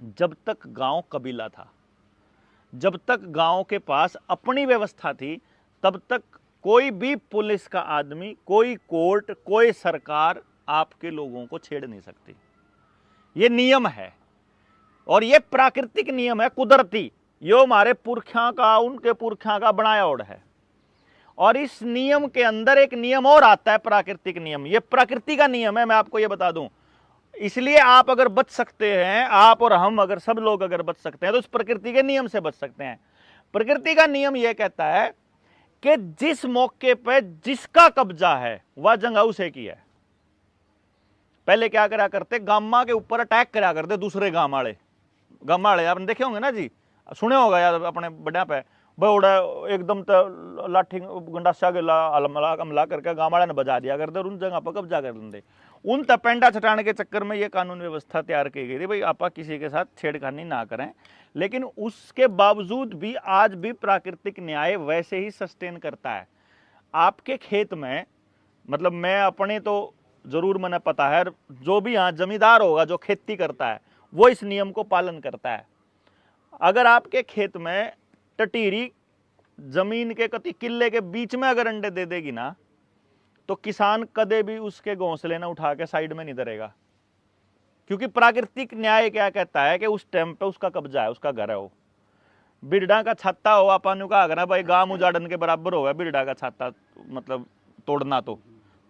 जब तक गांव कबीला था, जब तक गांव के पास अपनी व्यवस्था थी, तब तक कोई भी पुलिस का आदमी, कोई कोर्ट, कोई सरकार आपके लोगों को छेड़ नहीं सकती। ये नियम है और ये प्राकृतिक नियम है, कुदरती। यो हमारे पुरखा का, उनके पुरखा का बनाया ओढ़ है। और इस नियम के अंदर एक नियम और आता है, प्राकृतिक नियम। ये प्रकृति का नियम है, मैं आपको ये बता दूं। इसलिए आप अगर बच सकते हैं, आप और हम अगर सब लोग अगर बच सकते हैं, तो इस प्रकृति के नियम से बच सकते हैं। प्रकृति का नियम यह कहता है कि जिस मौके पर जिसका कब्जा है वह जंग उसे की है। पहले क्या करा करते, गामा के ऊपर अटैक करा करते दूसरे गांव वाले। गांव वाले आपने देखे होंगे ना जी, सुने होगा यार अपने बड़ा पे, बड़ा एकदम तो लाठी गंडासा के हमला करके गांव वाले ने बजा दिया करते और उन जगह पर कब्जा कर लेंगे। उन तपेंडा चटाने के चक्कर में ये कानून व्यवस्था तैयार की गई थी, भाई आप किसी के साथ छेड़खानी ना करें। लेकिन उसके बावजूद भी आज भी प्राकृतिक न्याय वैसे ही सस्टेन करता है। आपके खेत में, मतलब मैं अपने तो जरूर मैंने पता है, जो भी यहाँ जमींदार होगा जो खेती करता है वो इस नियम को पालन करता है। अगर आपके खेत में टटीरी जमीन के कति किले के बीच में अगर अंडे दे देगी ना, तो किसान कदे भी उसके घोंसले ना उठा के साइड में नहीं धरेगा, क्योंकि प्राकृतिक न्याय क्या कहता है कि उस टाइम पे उसका कब्जा है, उसका घर है। वो बिरडा का छाता हो, अपन का अगर भाई गांव उजाड़न के बराबर होगा बिरडा का छाता, मतलब तोड़ना तो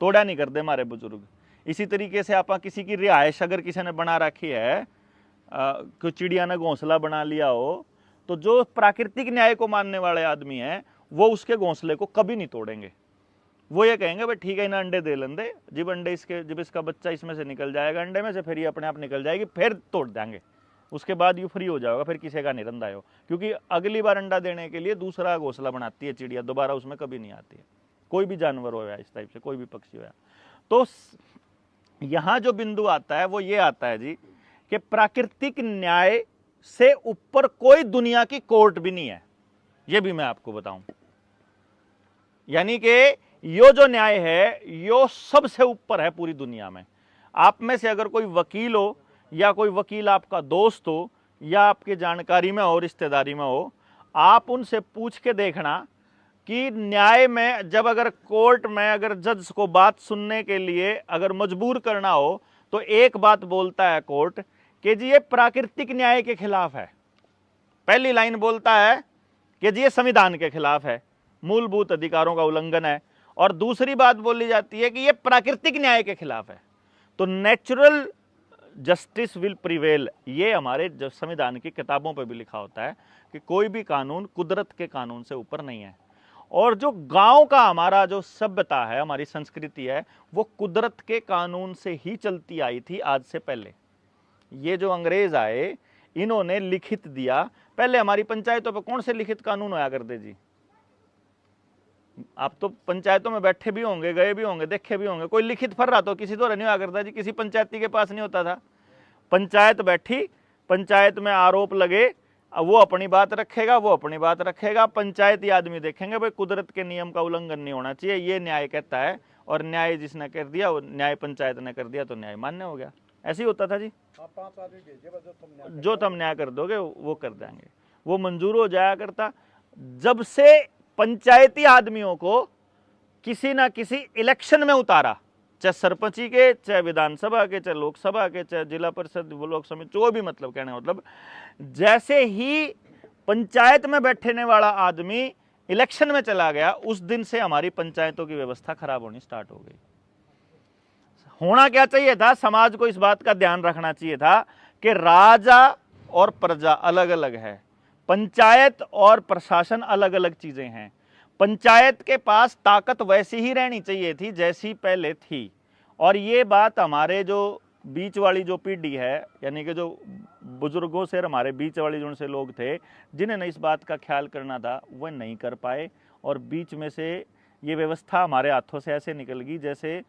तोड़ा नहीं करते हमारे बुजुर्ग। इसी तरीके से आप किसी की रिहाइश अगर किसी ने बना रखी है, कोई चिड़िया ने घोंसला बना लिया हो, तो जो प्राकृतिक न्याय को मानने वाले आदमी हैं वो उसके घोंसले को कभी नहीं तोड़ेंगे। वो ये कहेंगे भाई ठीक है ना, अंडे दे लेंदे, जब अंडे इसके, जब इसका बच्चा इसमें से निकल जाएगा अंडे में से, फिर ये अपने आप निकल जाएगी, फिर तोड़ देंगे, उसके बाद ये फ्री हो जाएगा, फिर किसी का नहीं रंदा हो। क्योंकि अगली बार अंडा देने के लिए दूसरा घोंसला बनाती है चिड़िया, दोबारा उसमें कभी नहीं आती है। कोई भी जानवर हो या इस टाइप से कोई भी पक्षी हो। तो यहां जो बिंदु आता है वो ये आता है जी कि प्राकृतिक न्याय से ऊपर कोई दुनिया की कोर्ट भी नहीं है, ये भी मैं आपको बताऊं। यानी कि यो जो न्याय है यो सबसे ऊपर है पूरी दुनिया में। आप में से अगर कोई वकील हो, या कोई वकील आपका दोस्त हो, या आपकी जानकारी में हो, रिश्तेदारी में हो, आप उनसे पूछ के देखना कि न्याय में जब अगर कोर्ट में अगर जज को बात सुनने के लिए अगर मजबूर करना हो, तो एक बात बोलता है कोर्ट कि जी ये प्राकृतिक न्याय के खिलाफ है। पहली लाइन बोलता है कि जी ये संविधान के खिलाफ है, मूलभूत अधिकारों का उल्लंघन है। और दूसरी बात बोली जाती है कि ये प्राकृतिक न्याय के खिलाफ है। तो नेचुरल जस्टिस विल प्रिवेल, ये हमारे संविधान की किताबों पर भी लिखा होता है कि कोई भी कानून कुदरत के कानून से ऊपर नहीं है। और जो गांव का हमारा जो सभ्यता है, हमारी संस्कृति है, वो कुदरत के कानून से ही चलती आई थी आज से पहले। ये जो अंग्रेज आए इन्होंने लिखित दिया। पहले हमारी पंचायतों पर कौन से लिखित कानून होया करते जी? आप तो पंचायतों में बैठे भी होंगे, गए भी होंगे, देखे भी होंगे। कोई लिखित फर रहा तो किसी द्वारा नहीं हुआ करता जी, किसी पंचायती के पास नहीं होता था। पंचायत बैठी, पंचायत में आरोप लगे, वो अपनी बात रखेगा, वो अपनी बात रखेगा, पंचायती आदमी देखेंगे भाई कुदरत के नियम का उल्लंघन नहीं होना चाहिए, ये न्याय कहता है। और न्याय जिसने कर दिया, वो न्याय पंचायत ने कर दिया तो न्याय मान्य हो गया। ऐसे ही होता था जी। जो तुम न्याय कर दोगे वो कर देंगे, वो मंजूर हो जाया करता। जब से पंचायती आदमियों को किसी ना किसी इलेक्शन में उतारा, चाहे सरपंची के, चाहे विधानसभा के, चाहे लोकसभा के, चाहे जिला परिषद, लोक समिति, जो भी, मतलब कहने मतलब जैसे ही पंचायत में बैठने वाला आदमी इलेक्शन में चला गया, उस दिन से हमारी पंचायतों की व्यवस्था खराब होनी स्टार्ट हो गई। होना क्या चाहिए था, समाज को इस बात का ध्यान रखना चाहिए था कि राजा और प्रजा अलग अलग है, पंचायत और प्रशासन अलग अलग चीजें हैं। पंचायत के पास ताकत वैसी ही रहनी चाहिए थी जैसी पहले थी। और ये बात हमारे जो बीच वाली जो पीढ़ी है, यानी कि जो बुजुर्गों से हमारे बीच वाली जो से लोग थे जिन्हें इस बात का ख्याल करना था, वह नहीं कर पाए। और बीच में से ये व्यवस्था हमारे हाथों से ऐसे निकल गई जैसे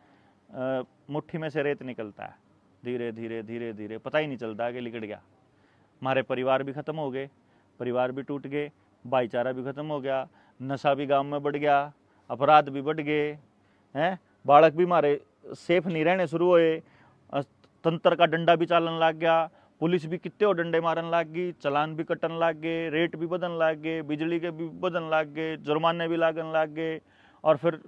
मुट्ठी में से रेत निकलता है, धीरे धीरे धीरे धीरे, पता ही नहीं चलता कि लिकड़ गया। हमारे परिवार भी ख़त्म हो गए, परिवार भी टूट गए, भाईचारा भी ख़त्म हो गया, नशा भी गांव में बढ़ गया, अपराध भी बढ़ गए हैं, बालक भी हमारे सेफ नहीं रहने शुरू हुए, तंत्र का डंडा भी चालन लग गया, पुलिस भी कितने डंडे मारन लाग गई, चलान भी कटन लाग गए, रेट भी बदन लाग गए, बिजली के भी बदन लाग गए, जुर्माने भी लागन लाग गए, और फिर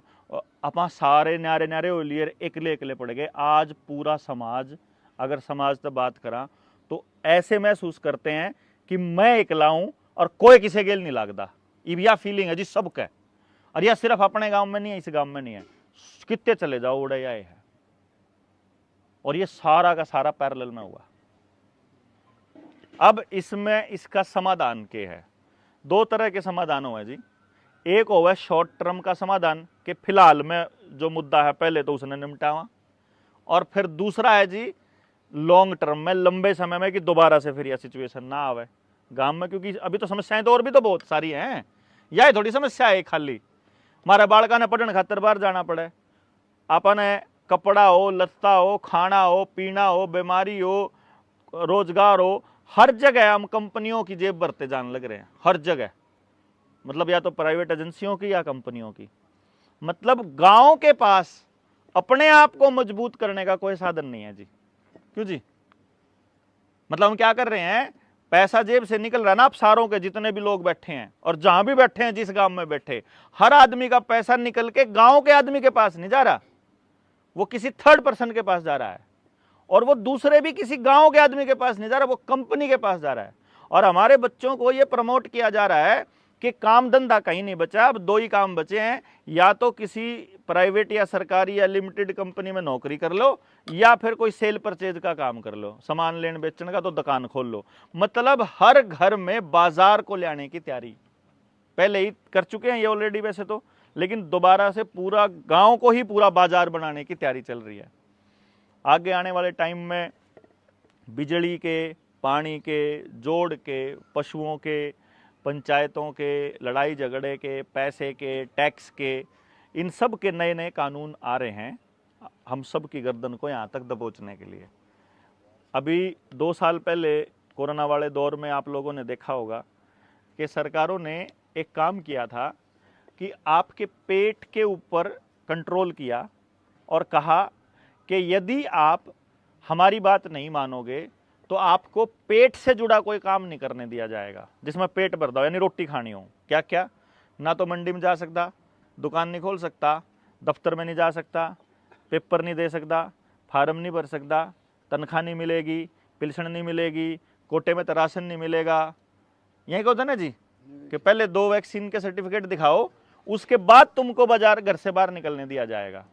अपना सारे न्यारे न्यारे हो लिए, एकले एकले पड़ गए। आज पूरा समाज, अगर समाज तो बात करा तो ऐसे महसूस करते हैं कि मैं एकला हूं और कोई किसी गेल नहीं लगता। यह फीलिंग है जी सबका, और यह सिर्फ अपने गांव में नहीं है, इस गांव में नहीं है, कितने चले जाओ उड़े आए है। और ये सारा का सारा पैरेलल में हुआ। अब इसमें इसका समाधान क्या है? दो तरह के समाधान हुए जी। एक हुआ शॉर्ट टर्म का समाधान कि फिलहाल में जो मुद्दा है पहले तो उसने निपटावा, और फिर दूसरा है जी लॉन्ग टर्म में, लंबे समय में, कि दोबारा से फिर यह सिचुएशन ना आवे गांव में। क्योंकि अभी तो समस्याएं तो और भी तो बहुत सारी हैं, यह थोड़ी समस्या है खाली हमारे बालका ने पढ़ने खातर बाहर जाना पड़े, अपने कपड़ा हो, लत्ता हो, खाना हो, पीना हो, बीमारी हो, रोजगार हो, हर जगह हम कंपनियों की जेब भरते जाने लग रहे हैं। हर जगह, मतलब या तो प्राइवेट एजेंसियों की या कंपनियों की। मतलब गांव के पास अपने आप को मजबूत करने का कोई साधन नहीं है जी। क्यों जी? मतलब हम क्या कर रहे हैं, पैसा जेब से निकल रहा है ना, आप सारों के जितने भी लोग बैठे हैं और जहां भी बैठे हैं, जिस गांव में बैठे, हर आदमी का पैसा निकल के गांव के आदमी के पास नहीं जा रहा, वो किसी थर्ड पर्सन के पास जा रहा है, और वो दूसरे भी किसी गांव के आदमी के पास नहीं जा रहा, वो कंपनी के पास जा रहा है। और हमारे बच्चों को ये प्रमोट किया जा रहा है कि काम धंधा कहीं नहीं बचा, अब दो ही काम बचे हैं, या तो किसी प्राइवेट या सरकारी या लिमिटेड कंपनी में नौकरी कर लो, या फिर कोई सेल परचेज का काम कर लो, सामान लेने बेचने का तो दुकान खोल लो। मतलब हर घर में बाजार को लाने की तैयारी पहले ही कर चुके हैं ये ऑलरेडी वैसे तो, लेकिन दोबारा से पूरा गांव को ही पूरा बाजार बनाने की तैयारी चल रही है। आगे आने वाले टाइम में बिजली के, पानी के, जोड़ के, पशुओं के, पंचायतों के, लड़ाई झगड़े के, पैसे के, टैक्स के, इन सब के नए नए कानून आ रहे हैं हम सब की गर्दन को यहाँ तक दबोचने के लिए। अभी 2 साल पहले कोरोना वाले दौर में आप लोगों ने देखा होगा कि सरकारों ने एक काम किया था कि आपके पेट के ऊपर कंट्रोल किया और कहा कि यदि आप हमारी बात नहीं मानोगे तो आपको पेट से जुड़ा कोई काम नहीं करने दिया जाएगा, जिसमें पेट भर दो, यानी रोटी खानी हो। क्या क्या? ना तो मंडी में जा सकता, दुकान नहीं खोल सकता, दफ्तर में नहीं जा सकता, पेपर नहीं दे सकता, फार्म नहीं भर सकता, तनख्वाह नहीं मिलेगी, पेंशन नहीं मिलेगी, कोटे में तो राशन नहीं मिलेगा। यही होता ना जी कि पहले 2 वैक्सीन के सर्टिफिकेट दिखाओ, उसके बाद तुमको बाजार घर से बाहर निकलने दिया जाएगा।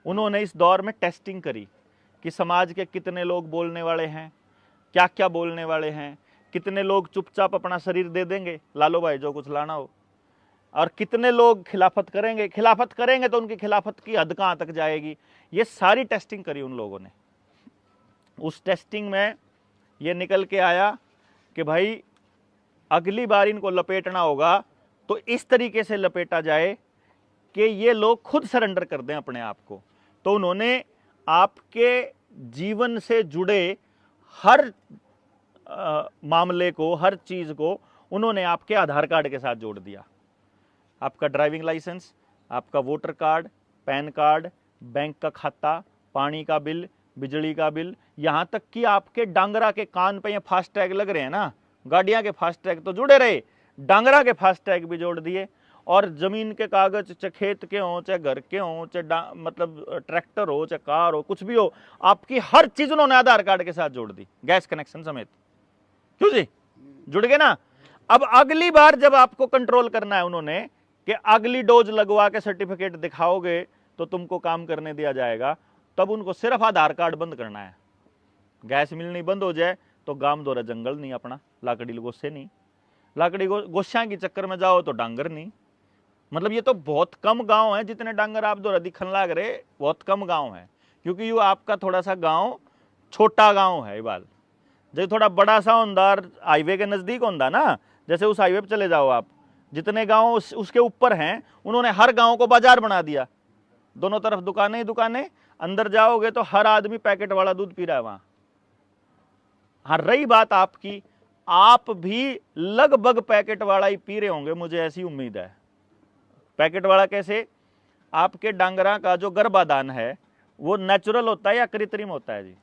उन्होंने इस दौर में टेस्टिंग करी कि समाज के कितने लोग बोलने वाले हैं, क्या क्या बोलने वाले हैं, कितने लोग चुपचाप अपना शरीर दे देंगे, लालो भाई जो कुछ लाना हो, और कितने लोग खिलाफत करेंगे तो उनकी खिलाफत की हद कहाँ तक जाएगी। ये सारी टेस्टिंग करी उन लोगों ने। उस टेस्टिंग में ये निकल के आया कि भाई अगली बार इनको लपेटना होगा तो इस तरीके से लपेटा जाए कि ये लोग खुद सरेंडर कर दें अपने आप को। तो उन्होंने आपके जीवन से जुड़े हर मामले को, हर चीज़ को उन्होंने आपके आधार कार्ड के साथ जोड़ दिया। आपका ड्राइविंग लाइसेंस, आपका voter card, pan card, bank का खाता, पानी का बिल, बिजली का बिल, यहाँ तक कि आपके डांगरा के कान पे ये फास्ट टैग लग रहे हैं ना, गाड़ियाँ के फास्ट टैग तो जुड़े रहे, डांगरा के फास्ट टैग भी जोड़ दिए। और ज़मीन के कागज, चाहे खेत के हों, चाहे घर के हों, चाहे मतलब ट्रैक्टर हो, चाहे कार हो, कुछ भी हो, आपकी हर चीज़ उन्होंने आधार कार्ड के साथ जोड़ दी, गैस कनेक्शन समेत। क्यों जी? जुड़ गए ना। अब अगली बार जब आपको कंट्रोल करना है उन्होंने कि अगली डोज लगवा के सर्टिफिकेट दिखाओगे तो तुमको काम करने दिया जाएगा, तब उनको सिर्फ आधार कार्ड बंद करना है। गैस मिलनी बंद हो जाए तो गांव दौरा जंगल नहीं, अपना लाकड़ी गोस्से नहीं, लाकड़ी गोस्सा के चक्कर में जाओ तो डांगर नहीं। मतलब ये तो बहुत कम गांव है जितने डांगर आप दौरा दिखन लाग रहे, बहुत कम गांव है। क्योंकि ये आपका थोड़ा सा गांव छोटा गांव है। बाल जैसे थोड़ा बड़ा सा होंदार हाईवे के नज़दीक होंदा ना, जैसे उस हाईवे पे चले जाओ आप, जितने गांव उसके ऊपर हैं उन्होंने हर गांव को बाजार बना दिया, दोनों तरफ दुकानें ही दुकानें। अंदर जाओगे तो हर आदमी पैकेट वाला दूध पी रहा है वहां। हाँ, रही बात आपकी, आप भी लगभग पैकेट वाला ही पी रहे होंगे, मुझे ऐसी उम्मीद है। पैकेट वाला कैसे? आपके डांगरा का जो गर्भाधान है वो नेचुरल होता है या कृत्रिम होता है जी?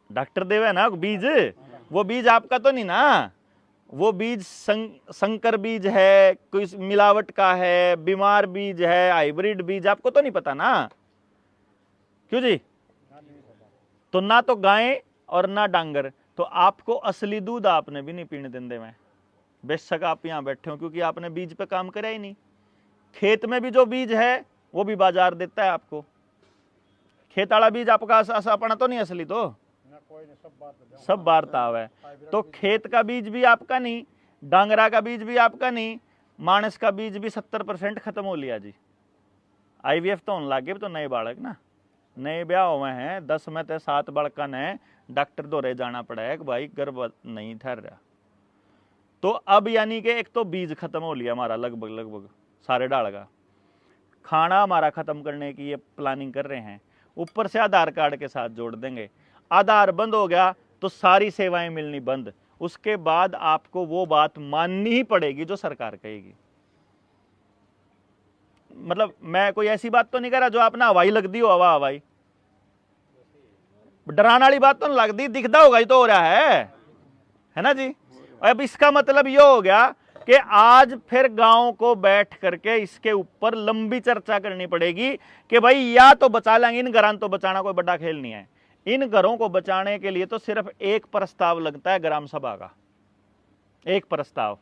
डॉक्टर देवे ना बीज, वो बीज आपका तो नहीं ना, वो बीज संकर बीज है, कोई मिलावट का है, बीमार बीज है, हाइब्रिड बीज, आपको तो नहीं पता ना, क्यों जी? तो ना तो गाय और ना डांगर, तो आपको असली दूध आपने भी नहीं पीने देंगे मैं, बेशक आप यहां बैठे हो, क्योंकि आपने बीज पे काम करा ही नहीं। खेत में भी जो बीज है वो भी बाजार देता है आपको, खेत वाला बीज आपका अपना तो नहीं असली, तो सब बारताव है। तो खेत का बीज भी आपका नहीं, डांगरा का बीज भी आपका नहीं, मानस का बीज भी 70% खत्म हो लिया जी। IVF तो होने लगे, तो नए बालक ना, नए ब्याह हुए हैं, 10 में से 7 बालका ने डॉक्टर दौरे जाना पड़ा है कि भाई गर्भ नहीं ठहर रहा। तो अब यानी कि एक तो बीज खत्म हो लिया हमारा लगभग सारे डाल का, खाना हमारा खत्म करने की ये प्लानिंग कर रहे हैं, ऊपर से आधार कार्ड के साथ जोड़ देंगे। आधार बंद हो गया तो सारी सेवाएं मिलनी बंद, उसके बाद आपको वो बात माननी ही पड़ेगी जो सरकार कहेगी। मतलब मैं कोई ऐसी बात तो नहीं कर रहा जो आप ना हवाई लग दी हो, हवाई डराने वाली बात तो नहीं लगती, दिखता होगा ही तो हो रहा है ना जी। अब इसका मतलब ये हो गया कि आज फिर गांव को बैठ करके इसके ऊपर लंबी चर्चा करनी पड़ेगी कि भाई या तो बचा लेंगे, इन घरों तो बचाना कोई बड़ा खेल नहीं है। इन घरों को बचाने के लिए तो सिर्फ एक प्रस्ताव लगता है ग्राम सभा का, एक प्रस्ताव,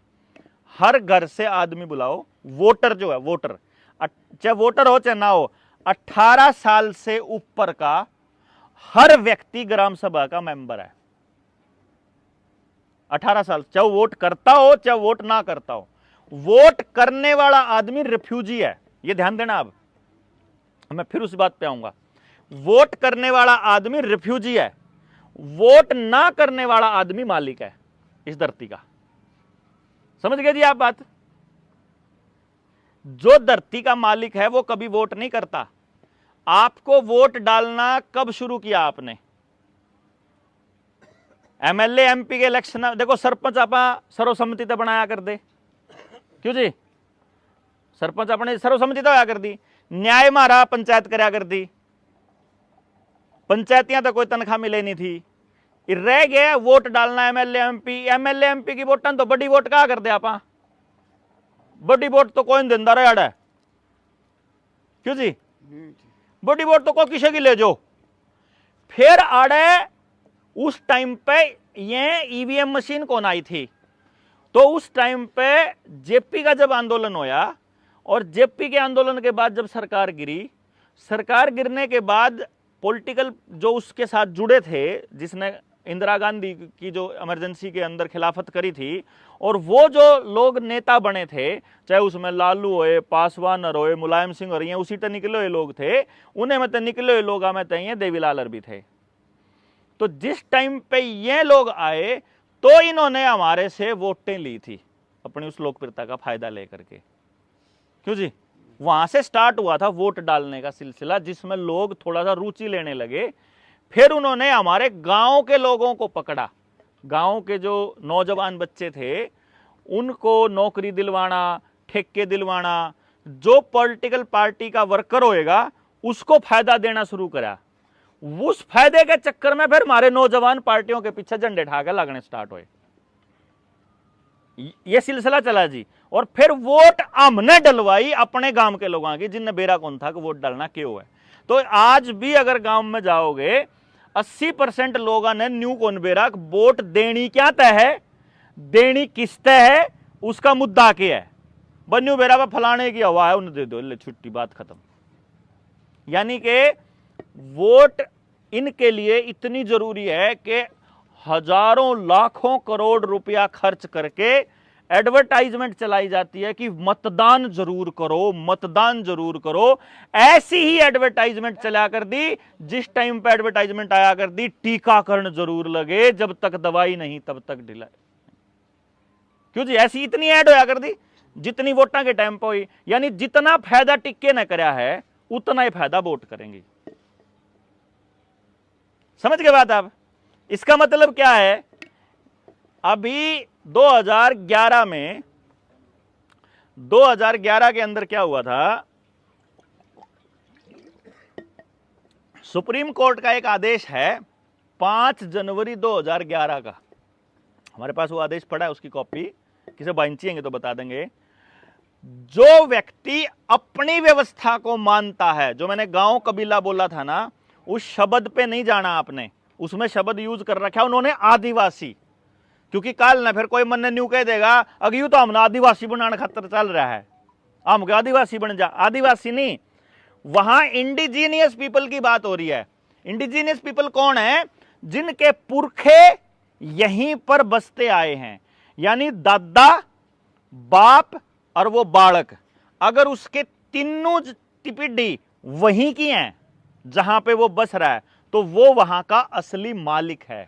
हर घर से आदमी बुलाओ, वोटर जो है, वोटर चाहे वोटर हो चाहे ना हो, 18 साल से ऊपर का हर व्यक्ति ग्राम सभा का मेंबर है। 18 साल, चाहे वोट करता हो चाहे वोट ना करता हो। वोट करने वाला आदमी रिफ्यूजी है, ये ध्यान देना। अब मैं फिर उस बात पे आऊंगा, वोट करने वाला आदमी रिफ्यूजी है, वोट ना करने वाला आदमी मालिक है इस धरती का। समझ गए जी आप बात? जो धरती का मालिक है वो कभी वोट नहीं करता। आपको वोट डालना कब शुरू किया आपने? MLA MP के इलेक्शन, देखो सरपंच आप सर्वसम्मति तो बनाया कर दे, क्यों जी? सरपंच अपने सर्वसम्मति तो होया कर दी, न्याय मारा पंचायत करया कर दी, पंचायतियां तो कोई तनख्वाह मिले नहीं थी, रह गया वोट डालना MLA MP की वोटां तो बड़ी वोट कहा कर दे आप, बड़ी वोट तो कोई नहीं देता रहा है, क्यों जी? बड़ी वोट तो कोई किसी की ले जो। फिर आड़े उस टाइम पे ये EVM मशीन कौन आई थी, तो उस टाइम पे जेपी का जब आंदोलन होया, और जेपी के आंदोलन के बाद जब सरकार गिरी, सरकार गिरने के बाद पॉलिटिकल जो उसके साथ जुड़े थे, जिसने इंदिरा गांधी की जो इमरजेंसी के अंदर खिलाफत करी थी, और वो जो लोग नेता बने थे, चाहे उसमें लालू होए, पासवान होए, मुलायम सिंह और ये उसी तरह निकले हुए लोग थे, उन्हें में तो निकले हुए लोग में तो देवीलाल भी थे। तो जिस टाइम पे ये लोग आए तो इन्होंने हमारे से वोटें ली थी अपनी उस लोकप्रियता का फायदा लेकर के, क्यों जी? वहां से स्टार्ट हुआ था वोट डालने का सिलसिला, जिसमें लोग थोड़ा सा रुचि लेने लगे। फिर उन्होंने हमारे गांव के लोगों को पकड़ा, गांव के जो नौजवान बच्चे थे उनको नौकरी दिलवाना, ठेके दिलवाना, जो पॉलिटिकल पार्टी का वर्कर होएगा उसको फायदा देना शुरू करा। उस फायदे के चक्कर में फिर हमारे नौजवान पार्टियों के पीछे झंडे ठाके लगने स्टार्ट हुए, ये सिलसिला चला जी। और फिर वोट हमने डलवाई अपने गांव के लोगों की, जिनने बेरा कौन था कि वोट डालना क्यों है। तो आज भी अगर गांव में जाओगे 80% लोगों ने न्यू कौन बेरा वोट देनी क्या तय है, देनी किस तय है, उसका मुद्दा क्या है, बन्यू बेरा पर फलाने की हवा है उन्हें दे दो, ले छुट्टी, बात खत्म। यानी कि वोट इनके लिए इतनी जरूरी है कि हजारों लाखों करोड़ रुपया खर्च करके एडवर्टाइजमेंट चलाई जाती है कि मतदान जरूर करो, मतदान जरूर करो। ऐसी ही एडवर्टाइजमेंट चला कर दी, जिस टाइम पे एडवर्टाइजमेंट आया कर दी टीकाकरण जरूर लगे, जब तक दवाई नहीं तब तक ढिला, क्यों जी? ऐसी इतनी ऐड होया कर दी जितनी वोटां के टाइम पे हुई। यानी जितना फायदा टिक्के ने कराया है उतना ही फायदा वोट करेंगे। समझ गए बात आप? इसका मतलब क्या है, अभी 2011 में, 2011 के अंदर क्या हुआ था, सुप्रीम कोर्ट का एक आदेश है 5 जनवरी 2011 का, हमारे पास वो आदेश पड़ा है, उसकी कॉपी किसे बांचिएंगे तो बता देंगे। जो व्यक्ति अपनी व्यवस्था को मानता है, जो मैंने गांव कबीला बोला था ना, उस शब्द पे नहीं जाना आपने, उसमें शब्द यूज कर रखा है उन्होंने आदिवासी, क्योंकि कल ना फिर कोई मन ने न्यू कह देगा अगयू तो हमने आदिवासी बनाने खातर चल रहा है, हम क्या आदिवासी बन जा। आदिवासी नहीं, वहां इंडिजीनियस पीपल की बात हो रही है। इंडिजीनियस पीपल कौन है? जिनके पुरखे यहीं पर बसते आए हैं, यानी दादा, बाप और वो बालक, अगर उसके तीनों पीढ़ी वहीं की हैं जहां पे वो बस रहा है, तो वो वहां का असली मालिक है।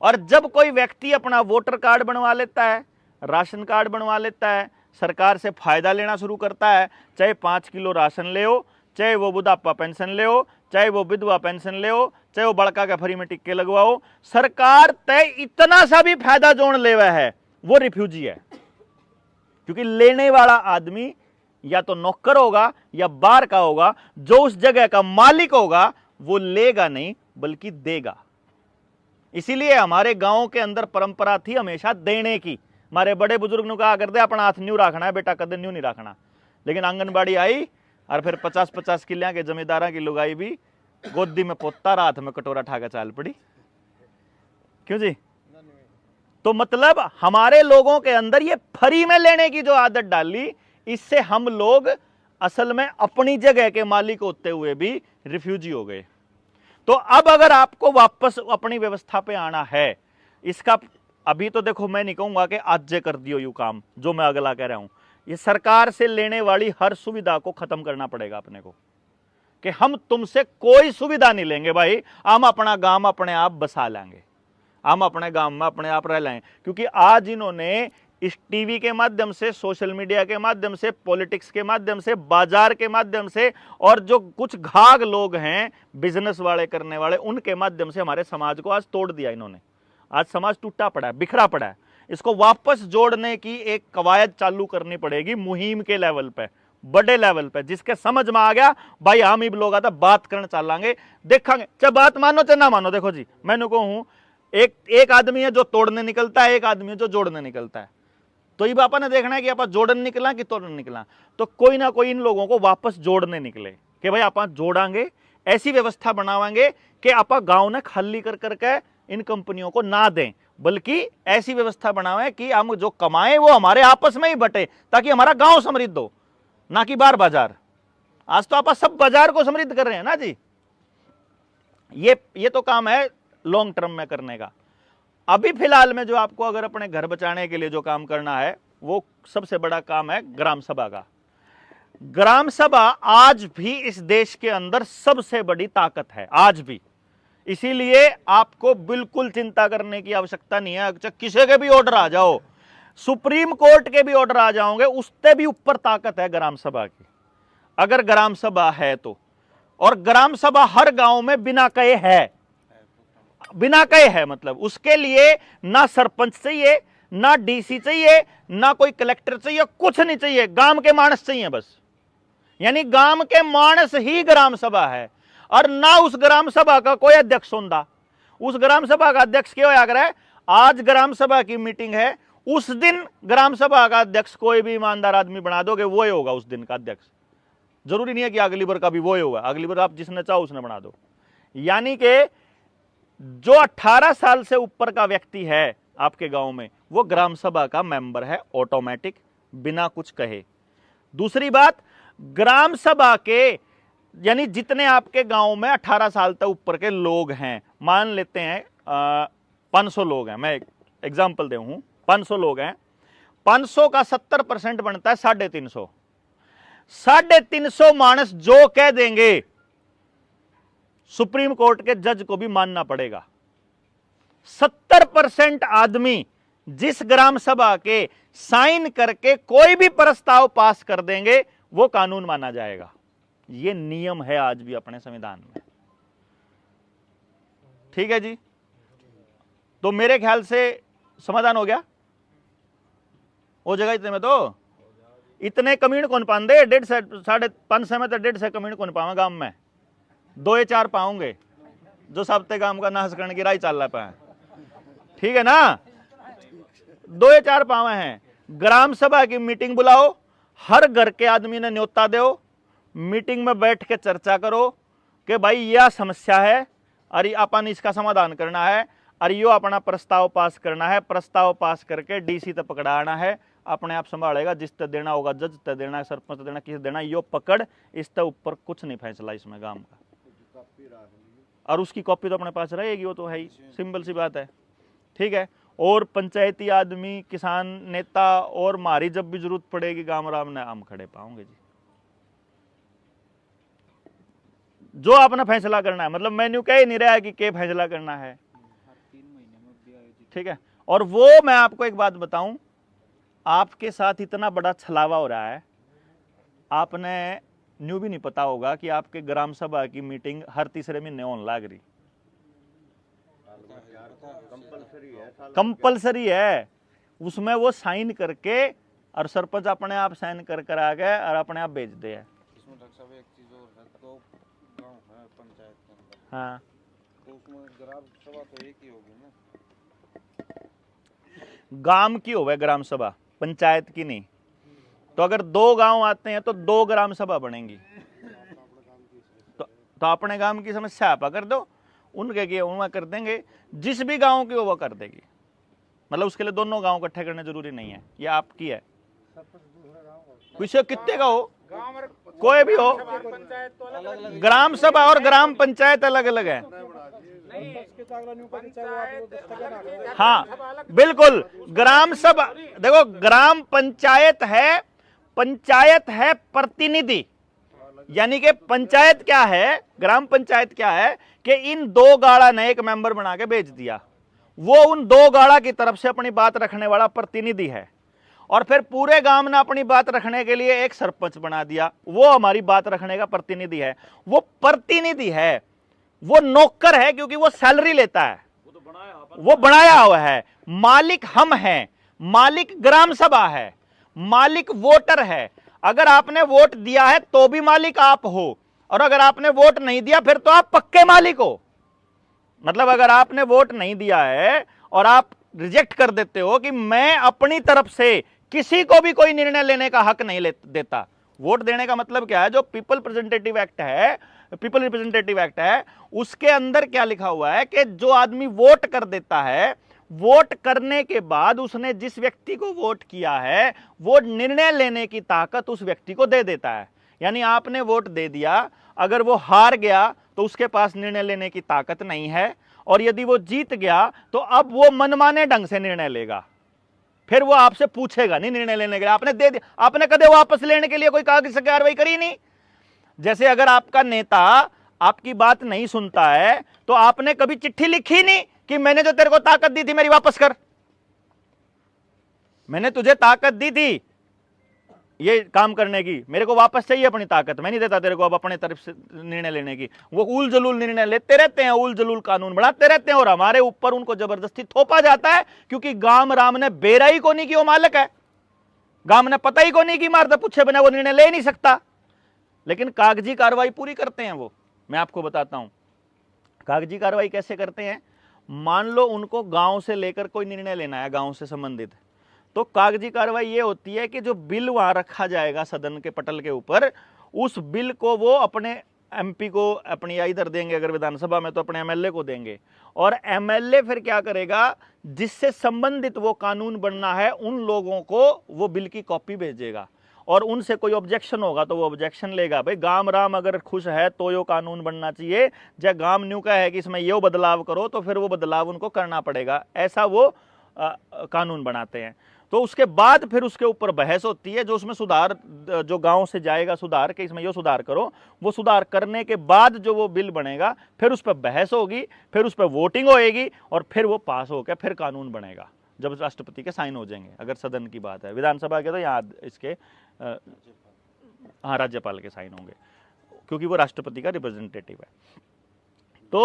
और जब कोई व्यक्ति अपना वोटर कार्ड बनवा लेता है, राशन कार्ड बनवा लेता है, सरकार से फायदा लेना शुरू करता है, चाहे 5 किलो राशन ले हो, चाहे वो बुढ़ापा पेंशन ले हो, चाहे वो विधवा पेंशन ले हो, चाहे वो बड़का के फ्री में टिक्के लगवाओ, सरकार तय इतना सा भी फायदा जोड़ लेवा है, वो रिफ्यूजी है। क्योंकि लेने वाला आदमी या तो नौकर होगा या बाहर का होगा, जो उस जगह का मालिक होगा वो लेगा नहीं बल्कि देगा। इसीलिए हमारे गांव के अंदर परंपरा थी हमेशा देने की। हमारे बड़े बुजुर्ग ने कहा करते अपना हाथ न्यू रखना है बेटा, कदे न्यू नहीं रखना। लेकिन आंगनबाड़ी आई और फिर 50-50 किलियां के जमींदारा की लुगाई भी गोदी में पोता, रात में कटोरा ठाकर चाल पड़ी। क्यों जी? तो मतलब हमारे लोगों के अंदर ये फ्री में लेने की जो आदत डाली, इससे हम लोग असल में अपनी जगह के मालिक होते हुए भी रिफ्यूजी हो गए। तो अब अगर आपको वापस अपनी व्यवस्था पे आना है, इसका अभी तो देखो मैं नहीं कहूंगा कि आज जे कर दियो यू काम जो मैं अगला कह रहा हूं, ये सरकार से लेने वाली हर सुविधा को खत्म करना पड़ेगा अपने को, कि हम तुमसे कोई सुविधा नहीं लेंगे भाई, हम अपना गांव अपने आप बसा लेंगे, हम अपने गांव में अपने आप रह लेंगे। क्योंकि आज इन्होंने इस टीवी के माध्यम से, सोशल मीडिया के माध्यम से, पॉलिटिक्स के माध्यम से, बाजार के माध्यम से, और जो कुछ घाघ लोग हैं बिजनेस वाले करने वाले, उनके माध्यम से हमारे समाज को आज तोड़ दिया इन्होंने। आज समाज टूटा पड़ा है, बिखरा पड़ा है। इसको वापस जोड़ने की एक कवायद चालू करनी पड़ेगी मुहिम के लेवल पे, बड़े लेवल पे, जिसके समझ में आ गया भाई हम ही लोग आता बात करने चलांगे, देखेंगे चाहे बात मानो चाहे ना मानो। देखो जी, मैंने कहूं एक आदमी है जो तोड़ने निकलता है, एक आदमी है जो जोड़ने निकलता है। तो ये बापा ने देखना है कि आप जोड़न निकला कि तोड़ने निकला, तो कोई ना कोई इन लोगों को वापस जोड़ने निकले कि भाई आप जोड़ांगे, ऐसी व्यवस्था बनावांगे कि आप गांव ने खाली कर करके इन कंपनियों को ना दें, बल्कि ऐसी व्यवस्था बनावें कि हम जो कमाएं वो हमारे आपस में ही बटे, ताकि हमारा गांव समृद्ध हो, ना कि बार बाजार। आज तो आप सब बाजार को समृद्ध कर रहे हैं ना जी। ये तो काम है लॉन्ग टर्म में करने का। अभी फिलहाल में जो आपको अगर अपने घर बचाने के लिए जो काम करना है, वो सबसे बड़ा काम है ग्राम सभा का। ग्राम सभा आज भी इस देश के अंदर सबसे बड़ी ताकत है, आज भी। इसीलिए आपको बिल्कुल चिंता करने की आवश्यकता नहीं है। किसी के भी ऑर्डर आ जाओ, सुप्रीम कोर्ट के भी ऑर्डर आ जाओगे, उससे भी ऊपर ताकत है ग्राम सभा की, अगर ग्राम सभा है तो। और ग्राम सभा हर गांव में बिना कहे है, बिना कहे है, मतलब उसके लिए ना सरपंच चाहिए, ना डीसी चाहिए, ना कोई कलेक्टर चाहिए, कुछ नहीं चाहिए, गांव के मानस चाहिए बस। यानी गांव के मानस ही ग्राम सभा है। और ना उस ग्राम सभा का कोई अध्यक्ष होता। उस ग्राम सभा का अध्यक्ष क्यों आ रहा है? आज ग्राम सभा की मीटिंग है, उस दिन ग्राम सभा का अध्यक्ष कोई भी ईमानदार आदमी बना दोगे, वो ही होगा उस दिन का अध्यक्ष। जरूरी नहीं है कि अगली बार का भी वो ही होगा, अगली बार आप जिसने चाहो उसने बना दो। यानी कि जो 18 साल से ऊपर का व्यक्ति है आपके गांव में, वो ग्राम सभा का मेंबर है ऑटोमेटिक, बिना कुछ कहे। दूसरी बात, ग्राम सभा के यानी जितने आपके गांव में 18 साल तक ऊपर के लोग हैं, मान लेते हैं 500 लोग हैं, मैं एक एग्जाम्पल दूं, 500 लोग हैं, 500 का 70% बनता है 350। 350 मानस जो कह देंगे सुप्रीम कोर्ट के जज को भी मानना पड़ेगा। 70% आदमी जिस ग्राम सभा के साइन करके कोई भी प्रस्ताव पास कर देंगे, वो कानून माना जाएगा। ये नियम है आज भी अपने संविधान में। ठीक है जी, तो मेरे ख्याल से समाधान हो गया। हो जाएगा इतने में, तो इतने कमीण कौन पांदे, 1.5 से 5.5 में तो 1.5 कमीण कौन पावा गांव में, 2 या 4 पाऊंगे। जो साप्ते काम का नाश करने की राय चल रहा पाए, ठीक है ना। 2 या 4 पावे हैं। ग्राम सभा की मीटिंग बुलाओ, हर घर के आदमी ने न्योता दो, मीटिंग में बैठ के चर्चा करो कि भाई यह समस्या है और अपन इसका समाधान करना है और यो अपना प्रस्ताव पास करना है। प्रस्ताव पास करके डीसी तक पकड़ाना है, अपने आप संभालेगा। जिस तक देना होगा जज तक देना है, सरपंच देना, किसी देना, यो पकड़, इस तक ऊपर कुछ नहीं फैसला इसमें गांव का। और उसकी कॉपी तो अपने पास रहेगी, वो तो है ही, सिंपल सी बात है, ठीक है। और पंचायती आदमी, किसान नेता और मारी जब भी जरूरत पड़ेगी गांव राम ने हम खड़े पाओगे जी। जो आपने फैसला करना है, मतलब मेन्यू कह ही नहीं रहा है कि क्या फैसला करना है, 3 महीने में, ठीक है। और वो मैं आपको एक बात बताऊं, आपके साथ इतना बड़ा छलावा हो रहा है, आपने न्यू भी नहीं पता होगा कि आपके ग्राम सभा की मीटिंग हर तीसरे महीने होने लग रही, कंपलसरी है। उसमें वो साइन करके और सरपंच अपने आप साइन कर आ गए और अपने आप भेज दे। इसमें डॉक्टर साहब एक चीज और है, तो गांव है पंचायत के अंदर, हाँ, तो उसमें ग्राम सभा तो एक ही होगी ना, गांव की होवे ग्राम सभा, पंचायत की नहीं। तो अगर 2 गांव आते हैं तो 2 ग्राम सभा बनेंगी। तो अपने गांव की समस्या आप कर दो, उनके किए उनमें कर देंगे, जिस भी गांव की हो वो कर देगी। मतलब उसके लिए दोनों गांव इकट्ठे करने जरूरी नहीं है, ये आपकी है। किसी कितने का हो, कोई भी हो, ग्राम सभा और ग्राम पंचायत अलग अलग है। हाँ बिल्कुल, ग्राम सभा देखो, ग्राम पंचायत है प्रतिनिधि, यानी कि पंचायत क्या है, ग्राम पंचायत क्या है कि इन 2 गाड़ा ने एक मेंबर बना के भेज दिया, वो उन 2 गाड़ा की तरफ से अपनी बात रखने वाला प्रतिनिधि है। और फिर पूरे गांव ने अपनी बात रखने के लिए एक सरपंच बना दिया, वो हमारी बात रखने का प्रतिनिधि है। वो प्रतिनिधि है, वो नौकर है, क्योंकि वो सैलरी लेता है, वो बनाया हुआ है। मालिक हम हैं, मालिक ग्राम सभा है, मालिक वोटर है। अगर आपने वोट दिया है तो भी मालिक आप हो, और अगर आपने वोट नहीं दिया फिर तो आप पक्के मालिक हो। मतलब अगर आपने वोट नहीं दिया है और आप रिजेक्ट कर देते हो कि मैं अपनी तरफ से किसी को भी कोई निर्णय लेने का हक नहीं देता। वोट देने का मतलब क्या है, जो पीपल रिप्रेजेंटेटिव एक्ट है, उसके अंदर क्या लिखा हुआ है कि जो आदमी वोट कर देता है, वोट करने के बाद उसने जिस व्यक्ति को वोट किया है वो निर्णय लेने की ताकत उस व्यक्ति को दे देता है। यानी आपने वोट दे दिया, अगर वो हार गया तो उसके पास निर्णय लेने की ताकत नहीं है, और यदि वो जीत गया तो अब वो मनमाने ढंग से निर्णय लेगा। फिर वो आपसे पूछेगा नहीं निर्णय लेने के लिए, आपने दे दिया, आपने कदे वापस लेने के लिए कोई कागज से कार्रवाई करी नहीं। जैसे अगर आपका नेता आपकी बात नहीं सुनता है तो आपने कभी चिट्ठी लिखी नहीं कि मैंने जो तेरे को ताकत दी थी मेरी वापस कर, मैंने तुझे ताकत दी थी ये काम करने की, मेरे को वापस चाहिए अपनी ताकत, मैं नहीं देता तेरे को अब अपने तरफ से निर्णय लेने की। वो उल जलूल निर्णय लेते रहते हैं, उल जलूल कानून बनाते रहते हैं, और हमारे ऊपर उनको जबरदस्ती थोपा जाता है, क्योंकि गांव राम ने बेरा ही को नहीं कि वो मालिक है, गांव ने पता ही को नहीं कि मारदा पूछे बिना वो निर्णय ले नहीं सकता। लेकिन कागजी कार्रवाई पूरी करते हैं वो। मैं आपको बताता हूं कागजी कार्रवाई कैसे करते हैं। मान लो उनको गांव से लेकर कोई निर्णय लेना है, गांव से संबंधित, तो कागजी कार्रवाई ये होती है कि जो बिल वहां रखा जाएगा सदन के पटल के ऊपर, उस बिल को वो अपने एमपी को अपनी इधर देंगे, अगर विधानसभा में तो अपने एमएलए को देंगे, और एमएलए फिर क्या करेगा, जिससे संबंधित वो कानून बनना है उन लोगों को वो बिल की कॉपी भेजेगा, और उनसे कोई ऑब्जेक्शन होगा तो वो ऑब्जेक्शन लेगा। भाई गाम राम अगर खुश है तो यो कानून बनना चाहिए, जब गाम न्यू का है कि इसमें यो बदलाव करो तो फिर वो बदलाव उनको करना पड़ेगा, ऐसा वो कानून बनाते हैं। तो उसके बाद फिर उसके ऊपर बहस होती है, जो उसमें सुधार जो गांव से जाएगा सुधार के इसमें यो सुधार करो, वो सुधार करने के बाद जो वो बिल बनेगा फिर उस पर बहस होगी, फिर उस पर वोटिंग होएगी, और फिर वो पास होकर फिर कानून बनेगा जब राष्ट्रपति के साइन हो जाएंगे। अगर सदन की बात है, विधानसभा के तो यहाँ इसके हाँ राज्यपाल के साइन होंगे, क्योंकि वो राष्ट्रपति का रिप्रेजेंटेटिव है। तो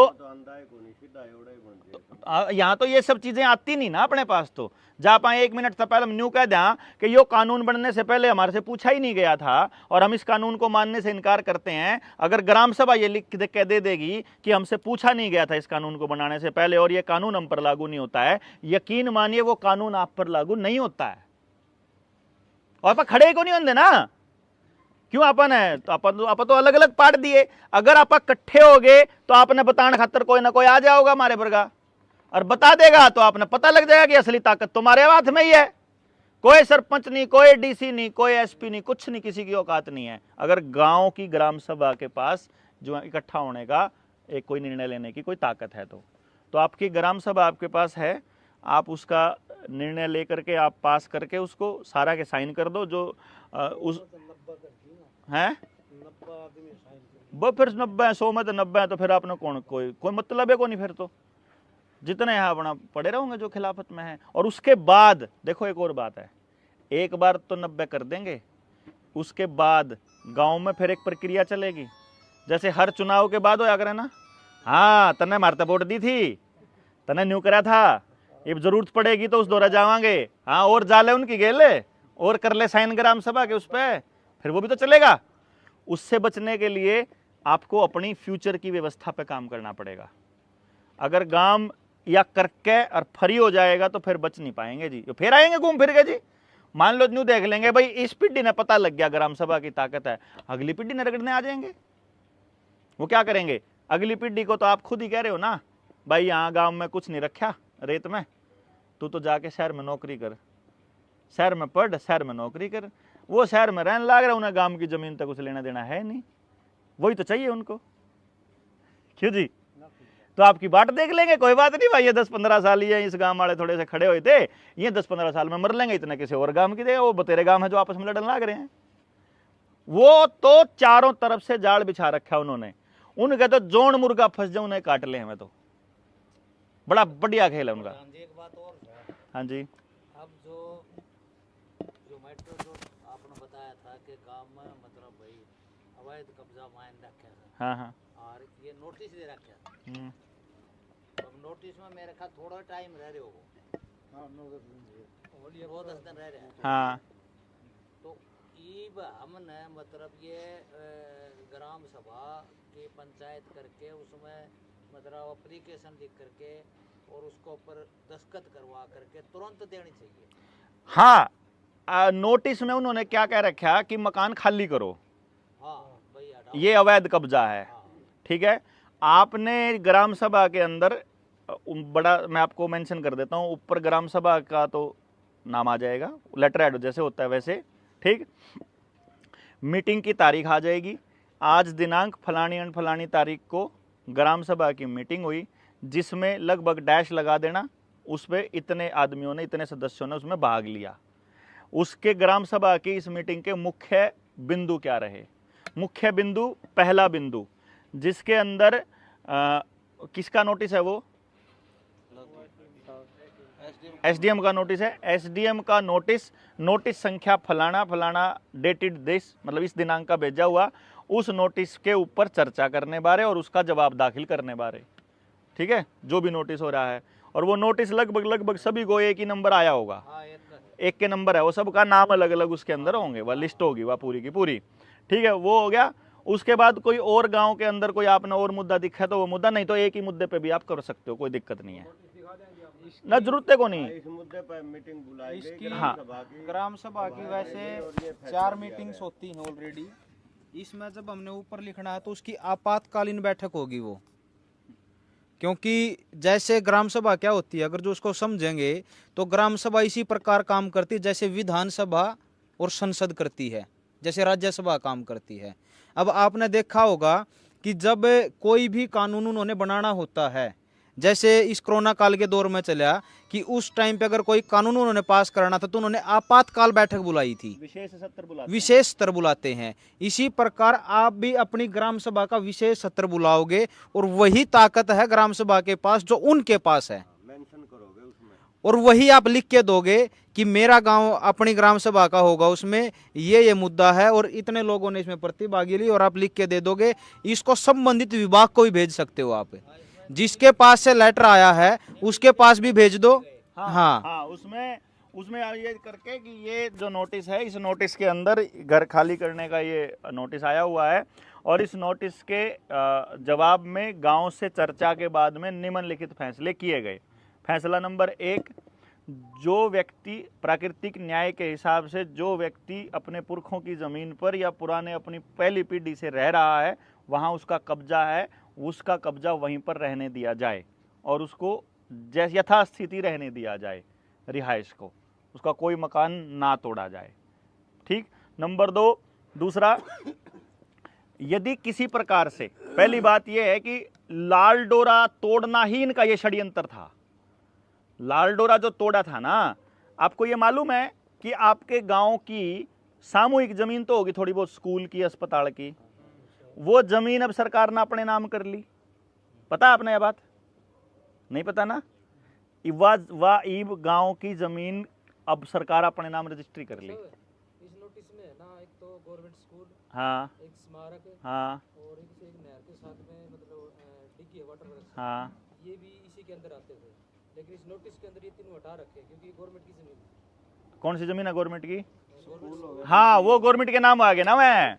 यहाँ तो ये सब चीजें आती नहीं ना अपने पास। तो जहाँ पाए 1 मिनट से पहले हम न्यू कह दें कि यो कानून बनने से पहले हमारे से पूछा ही नहीं गया था और हम इस कानून को मानने से इनकार करते हैं। अगर ग्राम सभा ये लिख के दे देगी कि हमसे पूछा नहीं गया था इस कानून को बनाने से पहले और ये कानून हम पर लागू नहीं होता है, यकीन मानिए वो कानून आप पर लागू नहीं होता है। और आप खड़े को नहीं होंगे ना, क्यों अपन है तो अपन तो अलग अलग पार्ट दिए। अगर आप इकट्ठे हो गए तो आपने बताने खातर कोई ना कोई आ जाओगा हमारे वर्गा और बता देगा, तो आपने पता लग जाएगा कि असली ताकत तुम्हारे हाथ में ही है। कोई सरपंच नहीं, कोई डीसी नहीं, कोई एसपी नहीं, कुछ नहीं, किसी की औकात नहीं है। अगर गांव की ग्राम सभा के पास जो इकट्ठा होने का एक कोई निर्णय लेने की कोई ताकत है तो आपकी ग्राम सभा आपके पास है, आप उसका निर्णय लेकर के आप पास करके उसको सारा के साइन कर दो। जो उस हैं वो फिर 90 100 में तो 90 है, तो फिर आपने कौन कोई मतलब है को नहीं। फिर तो जितने यहाँ अपना पड़े रहोगे जो खिलाफत में है। और उसके बाद देखो एक और बात है, एक बार तो 90 कर देंगे, उसके बाद गांव में फिर एक प्रक्रिया चलेगी, जैसे हर चुनाव के बाद होया करे ना, हाँ तने मारता वोट दी थी, तने न्यू करा था, ये जरूरत पड़ेगी तो उस दौरा जावांगे, हाँ और जाले उनकी गेले और कर ले साइन ग्राम सभा के उस पर, फिर वो भी तो चलेगा। उससे बचने के लिए आपको अपनी फ्यूचर की व्यवस्था पे काम करना पड़ेगा। अगर गांव या करके और फ्री हो जाएगा तो फिर बच नहीं पाएंगे जी, फिर आएंगे घूम फिर के जी। मान लो न्यू देख लेंगे भाई इस पीढ़ी ने पता लग गया ग्राम सभा की ताकत है, अगली पीढ़ी ने रगड़ने आ जाएंगे। वो क्या करेंगे, अगली पीढ़ी को तो आप खुद ही कह रहे हो ना भाई यहाँ गांव में कुछ नहीं रखा रेत में, तू तो जाके शहर में नौकरी कर, शहर में पढ़, शहर में नौकरी कर। वो शहर में रहने लग रहा, उन्हें गांव की जमीन तक कुछ लेना देना है नहीं, वही तो चाहिए उनको, क्यों जी। तो आपकी बात देख लेंगे, कोई बात नहीं भाई, ये 10-15 साल ये इस गांव वाले थोड़े से खड़े हुए थे, ये 10-15 साल में मर लेंगे, इतना किसी और गांव की देगा, वो बतेरे गांव है जो आपस में लड़ने लग रहे हैं। वो तो चारों तरफ से जाल बिछा रखा उन्होंने, उनके तो जोन मुर्गा फंस जाए उन्हें काट ले हमें, तो बड़ा बढ़िया खेल है उनका। एक बात और है, हाँ जी, अब जो मेट्रो जो आपने बताया था कि गांव में मतलब भाई अवैध कब्जा मान रखा है, हाँ हाँ, और ये नोटिस दे रखा है। अब नोटिस में मेरे ख्याल थोड़ा टाइम रह रहे हो, हाँ 9-10 दिन रह रहे हैं। हाँ, तो ईब हमने मतलब ये ग्राम सभा की पंचायत करके उसमें मतलब एप्लीकेशन लिख करके और उसको ऊपर दस्तखत करवा करके तुरंत देनी चाहिए। हाँ, नोटिस में उन्होंने क्या कह रखा कि मकान खाली करो, हाँ भैया ये अवैध कब्जा है, ठीक है। आपने ग्राम सभा के अंदर बड़ा, मैं आपको मेंशन कर देता हूँ, ऊपर ग्राम सभा का तो नाम आ जाएगा, लेटर हेड जैसे होता है वैसे, ठीक। मीटिंग की तारीख आ जाएगी, आज दिनांक फलानी एंड फलानी तारीख को ग्राम सभा की मीटिंग हुई, जिसमें लगभग डैश लगा देना, उस पर इतने आदमियों ने, इतने सदस्यों ने उसमें भाग लिया। उसके ग्राम सभा की इस मीटिंग के मुख्य बिंदु क्या रहे। मुख्य बिंदु, पहला बिंदु जिसके अंदर किसका नोटिस है, वो एसडीएम का नोटिस है। एसडीएम का नोटिस संख्या फलाना फलाना डेटेड दिस, मतलब इस दिनांक का भेजा हुआ, उस नोटिस के ऊपर चर्चा करने बारे और उसका जवाब दाखिल करने बारे, ठीक है, जो भी नोटिस हो रहा है। और वो नोटिस लगभग सभी को एक ही नंबर आया होगा, एक के नंबर है, वो सबका नाम अलग अलग उसके अंदर होंगे, वह लिस्ट होगी वह पूरी की पूरी, ठीक है। वो हो गया। उसके बाद कोई और गांव के अंदर कोई आपने और मुद्दा दिखा तो वो मुद्दा, नहीं तो एक ही मुद्दे पे भी आप कर सकते हो, कोई दिक्कत नहीं है ना, जरूरत है को नहीं। इस मुद्दे पर मीटिंग बुलाई इसकी गई हाँ। ग्राम सभा की वैसे 4 मीटिंग्स होती हैं ऑलरेडी। इसमें जब हमने ऊपर लिखना है तो उसकी आपातकालीन बैठक होगी वो, क्योंकि जैसे ग्राम सभा क्या होती है, अगर जो उसको समझेंगे तो ग्राम सभा इसी प्रकार काम करती है जैसे विधानसभा और संसद करती है, जैसे राज्यसभा काम करती है। अब आपने देखा होगा कि जब कोई भी कानून उन्होंने बनाना होता है, जैसे इस कोरोना काल के दौर में चला कि उस टाइम पे अगर कोई कानून उन्होंने पास कराना था तो उन्होंने आपातकाल बैठक बुलाई थी, विशेष सत्र बुलाते हैं। इसी प्रकार आप भी अपनी ग्राम सभा का विशेष सत्र बुलाओगे और वही ताकत है ग्राम सभा के पास जो उनके पास है। मेंशन करोगे उसमें, और वही आप लिख के दोगे कि मेरा गांव अपनी ग्राम सभा का होगा, उसमें ये मुद्दा है और इतने लोगों ने इसमें प्रतिभागी ली, और आप लिख के दे दोगे। इसको संबंधित विभाग को भी भेज सकते हो आप, जिसके पास से लेटर आया है उसके पास भी भेज दो। हाँ, उसमें उसमें ये करके कि ये जो नोटिस है, इस नोटिस के अंदर घर खाली करने का ये नोटिस आया हुआ है, और इस नोटिस के जवाब में गांव से चर्चा के बाद में निम्नलिखित फैसले किए गए। फैसला नंबर 1, जो व्यक्ति प्राकृतिक न्याय के हिसाब से जो व्यक्ति अपने पुरखों की ज़मीन पर या पुराने अपनी पहली पीढ़ी से रह रहा है, वहाँ उसका कब्जा है, उसका कब्जा वहीं पर रहने दिया जाए और उसको जैसे यथास्थिति रहने दिया जाए, रिहाइश को, उसका कोई मकान ना तोड़ा जाए। ठीक। नंबर 2, दूसरा, यदि किसी प्रकार से, पहली बात यह है कि लाल डोरा तोड़ना ही इनका ये षड्यंत्र था। लाल डोरा जो तोड़ा था ना, आपको ये मालूम है कि आपके गांव की सामूहिक जमीन तो होगी थोड़ी बहुत, स्कूल की, अस्पताल की, वो जमीन अब सरकार ने अपने नाम कर ली। पता है आपने यह बात? नहीं पता ना? ईब गांव की जमीन अब सरकार अपने नाम रजिस्ट्री कर ली। इस नोटिस में है ना, एक तो गवर्नमेंट स्कूल, हाँ, एक स्मारक, हाँ, और एक नहर के साथ में मतलब डिग्गी है, वाटर वर्क्स, हाँ, ये भी इसी के अंदर आते थे। लेकिन इस नोटिस के अंदर ये तीनों हटा रखे क्योंकि गवर्नमेंट की जमीन है। कौन सी जमीन है गवर्नमेंट की? हाँ, वो गवर्नमेंट के नाम आ गए ना। मैं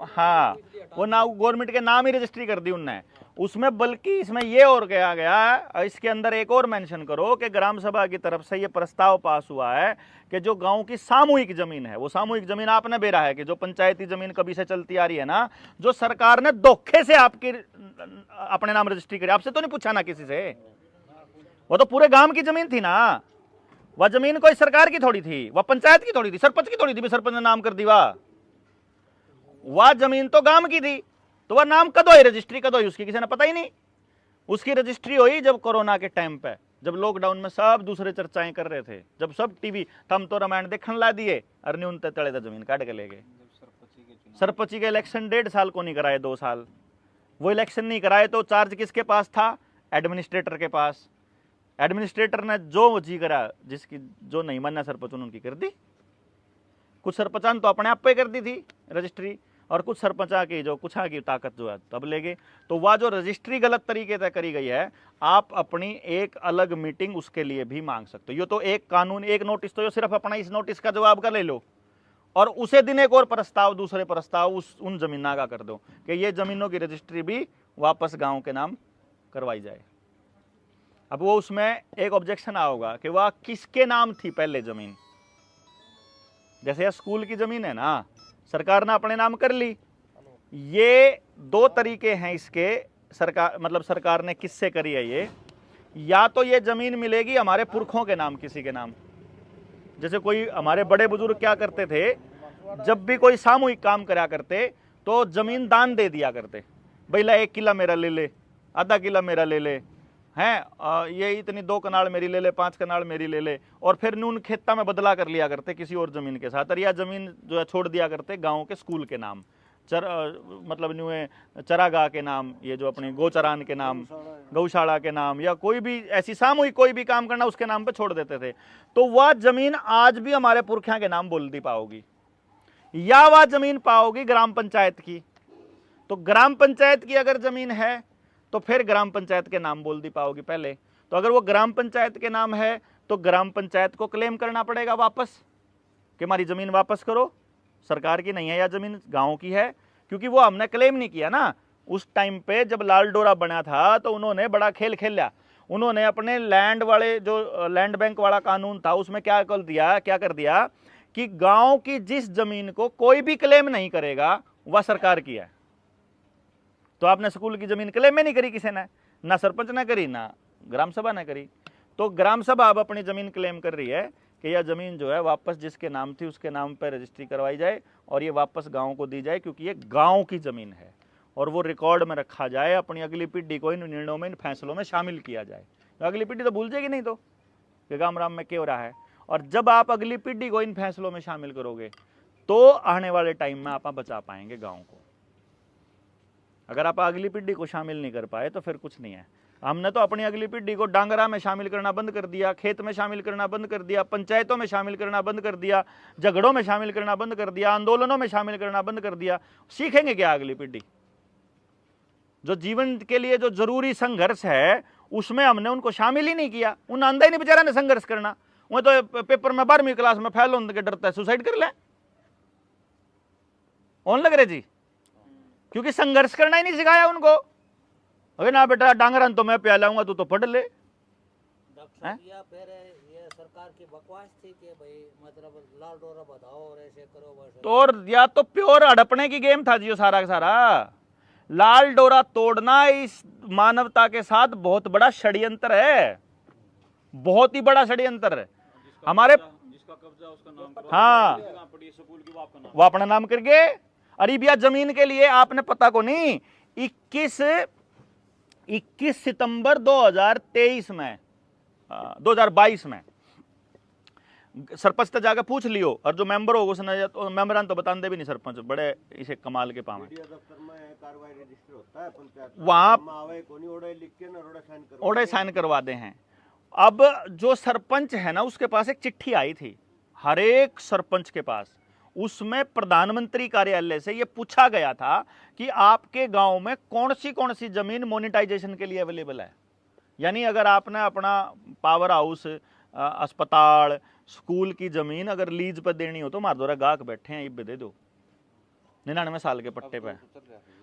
हाँ, वो ना गवर्नमेंट के नाम ही रजिस्ट्री कर दी उनने उसमें। बल्कि इसमें ये और कहा गया है, इसके अंदर एक और मेंशन करो कि ग्राम सभा की तरफ से ये प्रस्ताव पास हुआ है कि जो गांव की सामूहिक जमीन है, वो सामूहिक जमीन आपने बेरा है कि जो पंचायती जमीन कभी से चलती आ रही है ना, जो सरकार ने धोखे से आपकी अपने नाम रजिस्ट्री करी, आपसे तो नहीं पूछा ना किसी से, वो तो पूरे गांव की जमीन थी ना। वह जमीन कोई सरकार की थोड़ी थी, वह पंचायत की थोड़ी थी, सरपंच की थोड़ी थी, सरपंच ने नाम कर दी। वह जमीन तो गांव की थी, तो वह नाम कद हुई, रजिस्ट्री कद हुई उसकी, किसी ने पता ही नहीं। उसकी रजिस्ट्री हुई जब कोरोना के टाइम पे, जब लॉकडाउन में सब दूसरे चर्चाएं कर रहे थे, जब सब टीवी थम तो रामायण देखने ला दिए, अरनी उनते तले जमीन काट के ले गए। सरपंची के इलेक्शन 1.5 साल को नहीं कराए, 2 साल वो इलेक्शन नहीं कराए, तो चार्ज किसके पास था? एडमिनिस्ट्रेटर के पास। एडमिनिस्ट्रेटर ने जो जी करा, जिसकी जो नहीं मानना सरपंच उनकी कर दी। कुछ सरपंचान तो अपने आप पे कर दी थी रजिस्ट्री, और कुछ सरपंचा की जो कुछ की ताकत जो है तब ले गए। तो वह जो रजिस्ट्री गलत तरीके से करी गई है, आप अपनी एक अलग मीटिंग उसके लिए भी मांग सकते हो। ये तो एक कानून, एक नोटिस तो सिर्फ अपना इस नोटिस का जवाब का ले लो, और उसे दिन एक और प्रस्ताव, दूसरे प्रस्ताव उन जमीना का कर दो कि ये जमीनों की रजिस्ट्री भी वापस गांव के नाम करवाई जाए। अब वो उसमें एक ऑब्जेक्शन होगा कि वह किसके नाम थी पहले जमीन। जैसे स्कूल की जमीन है ना, सरकार ने अपने नाम कर ली। ये 2 तरीके हैं इसके, सरकार मतलब सरकार ने किससे करी है ये। या तो ये जमीन मिलेगी हमारे पुरखों के नाम, किसी के नाम, जैसे कोई हमारे बड़े बुजुर्ग क्या करते थे, जब भी कोई सामूहिक काम करा करते तो जमीन दान दे दिया करते, भाई ला 1 किला मेरा ले ले, आधा किला मेरा ले ले, हैं ये इतनी 2 कनाल मेरी ले ले, 5 कनाल मेरी ले ले, और फिर नून खेता में बदला कर लिया करते किसी और जमीन के साथ, और यह जमीन जो है छोड़ दिया करते गांव के स्कूल के नाम, मतलब न्यूए चरागाह के नाम, ये जो अपने गोचरान के नाम, गौशाला के नाम, या कोई भी ऐसी सामूहिक कोई भी काम करना उसके नाम पे छोड़ देते थे। तो वह जमीन आज भी हमारे पुरखिया के नाम बोल दी पाओगी, या वह जमीन पाओगी ग्राम पंचायत की। तो ग्राम पंचायत की अगर जमीन है तो फिर ग्राम पंचायत के नाम बोल दी पाओगी पहले। तो अगर वो ग्राम पंचायत के नाम है तो ग्राम पंचायत को क्लेम करना पड़ेगा वापस कि हमारी जमीन वापस करो, सरकार की नहीं है या जमीन गांव की है, क्योंकि वो हमने क्लेम नहीं किया ना। उस टाइम पे जब लाल डोरा बना था तो उन्होंने बड़ा खेल खेला, उन्होंने अपने लैंड वाले जो लैंड बैंक वाला कानून था उसमें क्या कर दिया कि गांव की जिस जमीन को कोई भी क्लेम नहीं करेगा वह सरकार की है। तो आपने स्कूल की जमीन क्लेम में नहीं करी किसी ने, ना सरपंच ने करी, ना ग्राम सभा ने करी। तो ग्राम सभा अब अपनी जमीन क्लेम कर रही है कि यह जमीन जो है वापस जिसके नाम थी उसके नाम पर रजिस्ट्री करवाई जाए और ये वापस गांव को दी जाए, क्योंकि ये गांव की जमीन है, और वो रिकॉर्ड में रखा जाए, अपनी अगली पीढ़ी को इन निर्णयों में, इन फैसलों में शामिल किया जाए। तो अगली पीढ़ी तो भूल जाएगी नहीं तो कि गाम राम में क्या हो रहा है। और जब आप अगली पीढ़ी को इन फैसलों में शामिल करोगे तो आने वाले टाइम में आप बचा पाएंगे गाँव को। अगर आप अगली पीढ़ी को शामिल नहीं कर पाए तो फिर कुछ नहीं है। हमने तो अपनी अगली पीढ़ी को डांगरा में शामिल करना बंद कर दिया, खेत में शामिल करना बंद कर दिया, पंचायतों में शामिल करना बंद कर दिया, झगड़ों में शामिल करना बंद कर दिया, आंदोलनों में शामिल करना बंद कर दिया। सीखेंगे क्या अगली पीढ़ी? जो जीवन के लिए जो जरूरी संघर्ष है उसमें हमने उनको शामिल ही नहीं किया। उन आंदा ही नहीं बेचारा ने संघर्ष करना। वो तो पेपर में 12वीं क्लास में फेल होने के डरता है, सुसाइड कर ले कौन लग रहे जी, क्योंकि संघर्ष करना ही नहीं सिखाया उनको। अरे ना बेटा डांगरन तो मैं प्या लाऊंगा, तू तो पढ़ ले। या फिर ये सरकार की बकवास थी कि भाई मतलब लाल डोरा बधाओ और ऐसे करो वैसे। तो और या तो प्योर हड़पने की गेम था जी वो सारा का सारा। लाल डोरा तोड़ना इस मानवता के साथ बहुत बड़ा षड्यंत्र है, बहुत ही बड़ा षड्यंत्र है। हमारे जिसका कब्जा उसका नाम हाँ स्कूल की वो आपका नाम वो अपना नाम करके अरेबिया जमीन के लिए आपने पता को नहीं 21 सितंबर 2023 में 2022 में सरपंच तक जाकर पूछ लियो, और जो मेंबर होगा उसने तो मेंबरान तो बताते भी नहीं सरपंच बड़े इसे कमाल के पावे। दफ्तर में कार्रवाई रजिस्टर होता है पंचायत वहां आवे कोनी ओड़े लिख के ना ओड़े साइन करवाते हैं। अब जो सरपंच है ना उसके पास एक चिट्ठी आई थी, हर एक सरपंच के पास, उसमें प्रधानमंत्री कार्यालय से यह पूछा गया था कि आपके गांव में कौन सी जमीन मोनेटाइजेशन के लिए अवेलेबल है। यानी अगर आपने अपना पावर हाउस, अस्पताल, स्कूल की जमीन अगर लीज पर देनी हो तो मार दो गाहक बैठे हैं, ये दे दो 99 साल के पट्टे पे।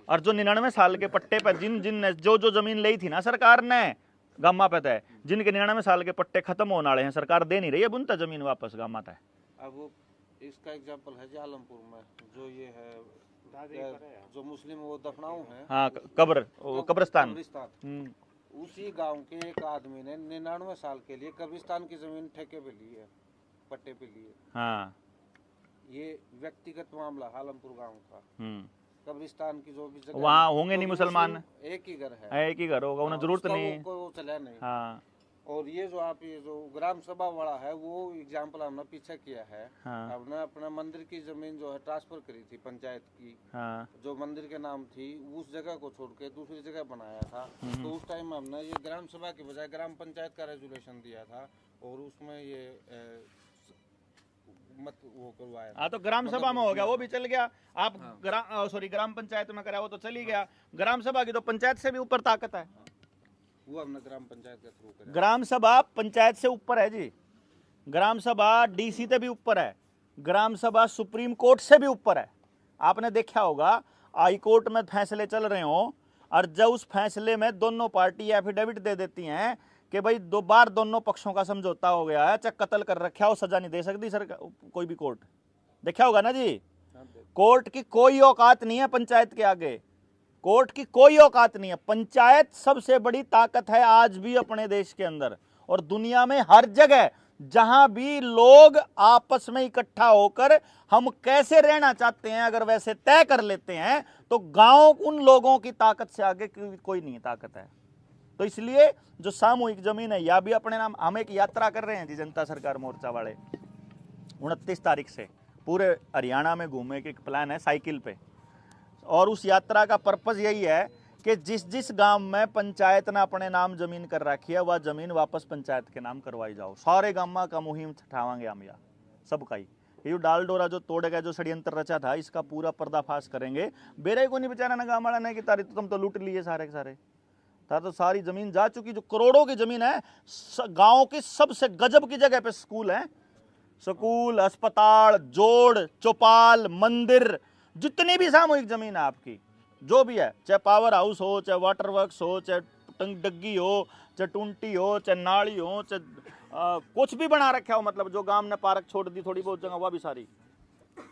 और जो 99 साल के पट्टे पे जिन जो जमीन ली थी ना सरकार ने गामा पे तय, जिनके 99 साल के पट्टे खत्म होने वाले हैं, सरकार दे नहीं रही है उनता जमीन वापस गामा तय। अब इसका एग्जांपल है जालमपुर में जो ये है जो मुस्लिम वो दफनाऊ है, हाँ कब्रिस्तान। उसी गांव के एक आदमी ने 99 साल के लिए कब्रिस्तान की जमीन ठेके पे ली है, पट्टे पे ली है। हाँ ये व्यक्तिगत मामला आलमपुर गांव का। कब्रिस्तान की जो भी जगह वहाँ होंगे नहीं मुसलमान, एक ही घर है, एक ही घर होगा, उन्हें जरूरत नहीं को चला नहीं। हाँ। और ये जो ग्राम सभा वाला है वो एग्जाम्पल हमने पीछे किया है। हाँ। हमने अपना मंदिर की जमीन जो है ट्रांसफर करी थी पंचायत की। हाँ। जो मंदिर के नाम थी उस जगह को छोड़ के दूसरी जगह बनाया था, तो उस टाइम हमने ये ग्राम सभा के बजाय ग्राम पंचायत का रेजुलेशन दिया था और उसमें ये मत वो करवाया। हाँ तो ग्राम सभा में हो गया, वो भी चल गया। आप ग्राम पंचायत में करा वो तो चली गया। ग्राम सभा की तो पंचायत से भी ऊपर ताकत है, वो हमने ग्राम पंचायत के थ्रू करा। ग्राम सभा पंचायत से ऊपर है जी, ग्राम सभा डीसी से भी ऊपर है, ग्राम सभा सुप्रीम कोर्ट से भी ऊपर है। आपने देखा होगा हाई कोर्ट में फैसले चल रहे हो और जब उस फैसले में दोनों पार्टी एफिडेविट दे देती हैं कि भाई 2 बार दोनों पक्षों का समझौता हो गया है, चाहे कत्ल कर रखा हो, सजा नहीं दे सकती सर कोई भी कोर्ट। देखा होगा ना जी, कोर्ट की कोई औकात नहीं है पंचायत के आगे, कोर्ट की कोई औकात नहीं है। पंचायत सबसे बड़ी ताकत है आज भी अपने देश के अंदर और दुनिया में हर जगह जहां भी लोग आपस में इकट्ठा होकर हम कैसे रहना चाहते हैं अगर वैसे तय कर लेते हैं तो गांव उन लोगों की ताकत से आगे कोई नहीं ताकत है। तो इसलिए जो सामूहिक जमीन है या भी अपने नाम, हम एक यात्रा कर रहे हैं जी जनता सरकार मोर्चा वाले 29 तारीख से पूरे हरियाणा में घूमने की एक प्लान है साइकिल पे, और उस यात्रा का पर्पज यही है कि जिस गांव में पंचायत ने अपने नाम जमीन कर रखी है वह जमीन वापस पंचायत के नाम करवाई जाओ। सारे गांव का मुहिम उठावांगे हम या सबका ही। ये डाल डोरा जो तोड़ेगा, जो षड्यंत्र रचा था, इसका पूरा पर्दाफाश करेंगे। बेरे को नहीं बेचारा ना गाँव वाला नहीं कि तारी तो तुम तो लूट लिए सारे के सारे, था तो सारी जमीन जा चुकी, जो करोड़ों की जमीन है। गांव की सबसे गजब की जगह पे स्कूल है, स्कूल, अस्पताल, जोड़, चौपाल, मंदिर, जितनी भी सामूहिक जमीन है आपकी जो भी है, चाहे पावर हाउस हो, चाहे वाटर वर्क्स हो, चाहे डग्गी हो, चाहे टूंटी हो, चाहे नाली हो, चाहे कुछ भी बना रखा हो, मतलब जो गांव ने पार्क छोड़ दी थोड़ी बहुत जगह वह भी सारी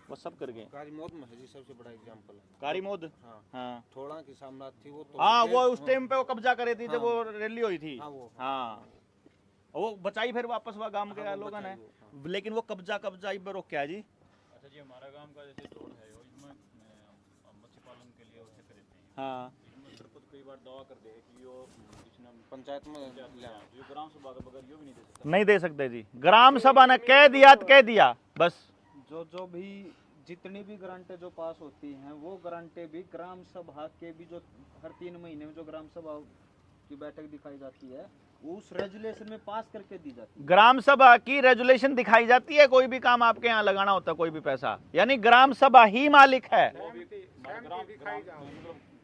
वो सब कर गए। कारीमोद में है जी सबसे बड़ा एग्जांपल है। कारीमोद, हाँ, हाँ थोड़ा की साम्राज्य थी वो तो, हाँ वो उस टाइम पे वो कब्जा करे थी जब वो रैली हुई थी। हाँ, वो बचाई फिर वापस वह गांव के लोगों ने, लेकिन वो कब्जा इब रोक क्या है जी। अच्छा जी, हमारा गांव का जैसे जोड़ है इसमें मत्स्य पालन के लिए उसे करते हैं। हाँ सरपंच कई बार दावा कर दे कि यो इसने पंचायत में जो ग्राम सभा का बगैर यो भी नहीं दे सकता। नहीं दे सकते जी, ग्राम सभा ने कह दिया तो कह दिया बस। जो भी जितनी भी ग्रांटें जो पास होती हैं वो ग्रांटें भी ग्राम सभा के भी जो हर 3 महीने में जो ग्राम सभा की बैठक दिखाई जाती है, उस रेजुलेशन में पास करके दी जाती ग्राम सभा की रेजुलेशन दिखाई जाती है, कोई भी काम आपके यहाँ लगाना होता है, कोई भी पैसा, यानी ग्राम सभा ही मालिक है। मतलब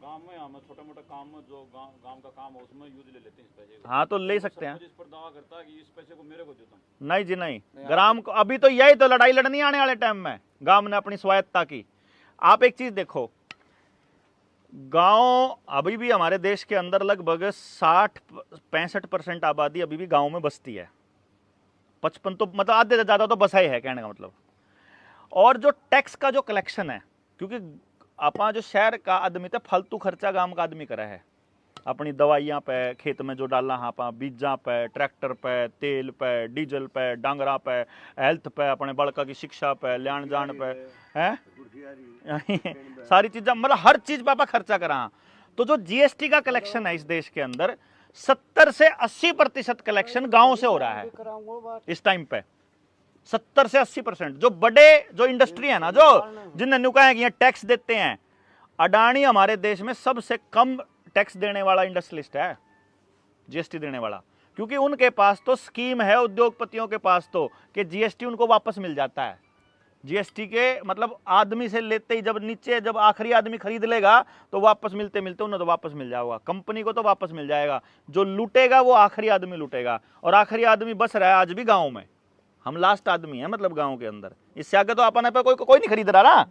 गांव में हम छोटा मोटा काम जो गांव का काम है उसमें यूज ले लेते हैं इस पैसे को। हाँ तो ले सकते हैं। इस पर दावा करता है कि इस पैसे को मेरे को देता हूँ। नहीं जी नहीं, ग्राम को अभी तो यही तो लड़ाई लड़नी आने वाले टाइम में, गांव ने अपनी स्वायत्तता की। आप एक चीज देखो, गांव अभी भी हमारे देश के अंदर लगभग 60-65% आबादी अभी भी गांव में बसती है। 55 तो मतलब आधे से ज्यादा तो बसा ही है कहने का मतलब। और जो टैक्स का जो कलेक्शन है, क्योंकि अपना जो शहर का आदमी था फालतू खर्चा गांव का आदमी करा है, अपनी दवाइयां पे, खेत में जो डालना हाँ पा, बीजा पे, ट्रैक्टर पे, तेल पे, डीजल पे, डांगरा पे, हेल्थ पे, अपने बड़का की शिक्षा पे, ल्याण जान पे है सारी चीजें, मतलब हर चीज पे आप खर्चा करा। तो जो जीएसटी का कलेक्शन है इस देश के अंदर 70 से 80% कलेक्शन गांव से हो रहा है इस टाइम पे। 70 से 80% जो बड़े जो इंडस्ट्री है ना, जो जिन्हें नुका है कि टैक्स देते हैं, अडानी हमारे देश में सबसे कम टैक्स देने वाला इंडस्ट्रियलिस्ट है, जीएसटी देने वाला, क्योंकि उनके पास तो स्कीम है उद्योगपतियों के पास तो कि जीएसटी उनको वापस मिल जाता है। जीएसटी के मतलब आदमी से लेते ही जब नीचे जब आखिरी आदमी खरीद लेगा तो वापस मिलते मिलते उन्हें तो वापस मिल जाएगा, कंपनी को तो वापस मिल जाएगा। जो लूटेगा वो आखिरी आदमी लूटेगा, और आखिरी आदमी बस रहा है आज भी गाँव में। हम लास्ट आदमी है मतलब गाँव के अंदर, इससे आगे तो अपन पे कोई नहीं खरीद रहा ना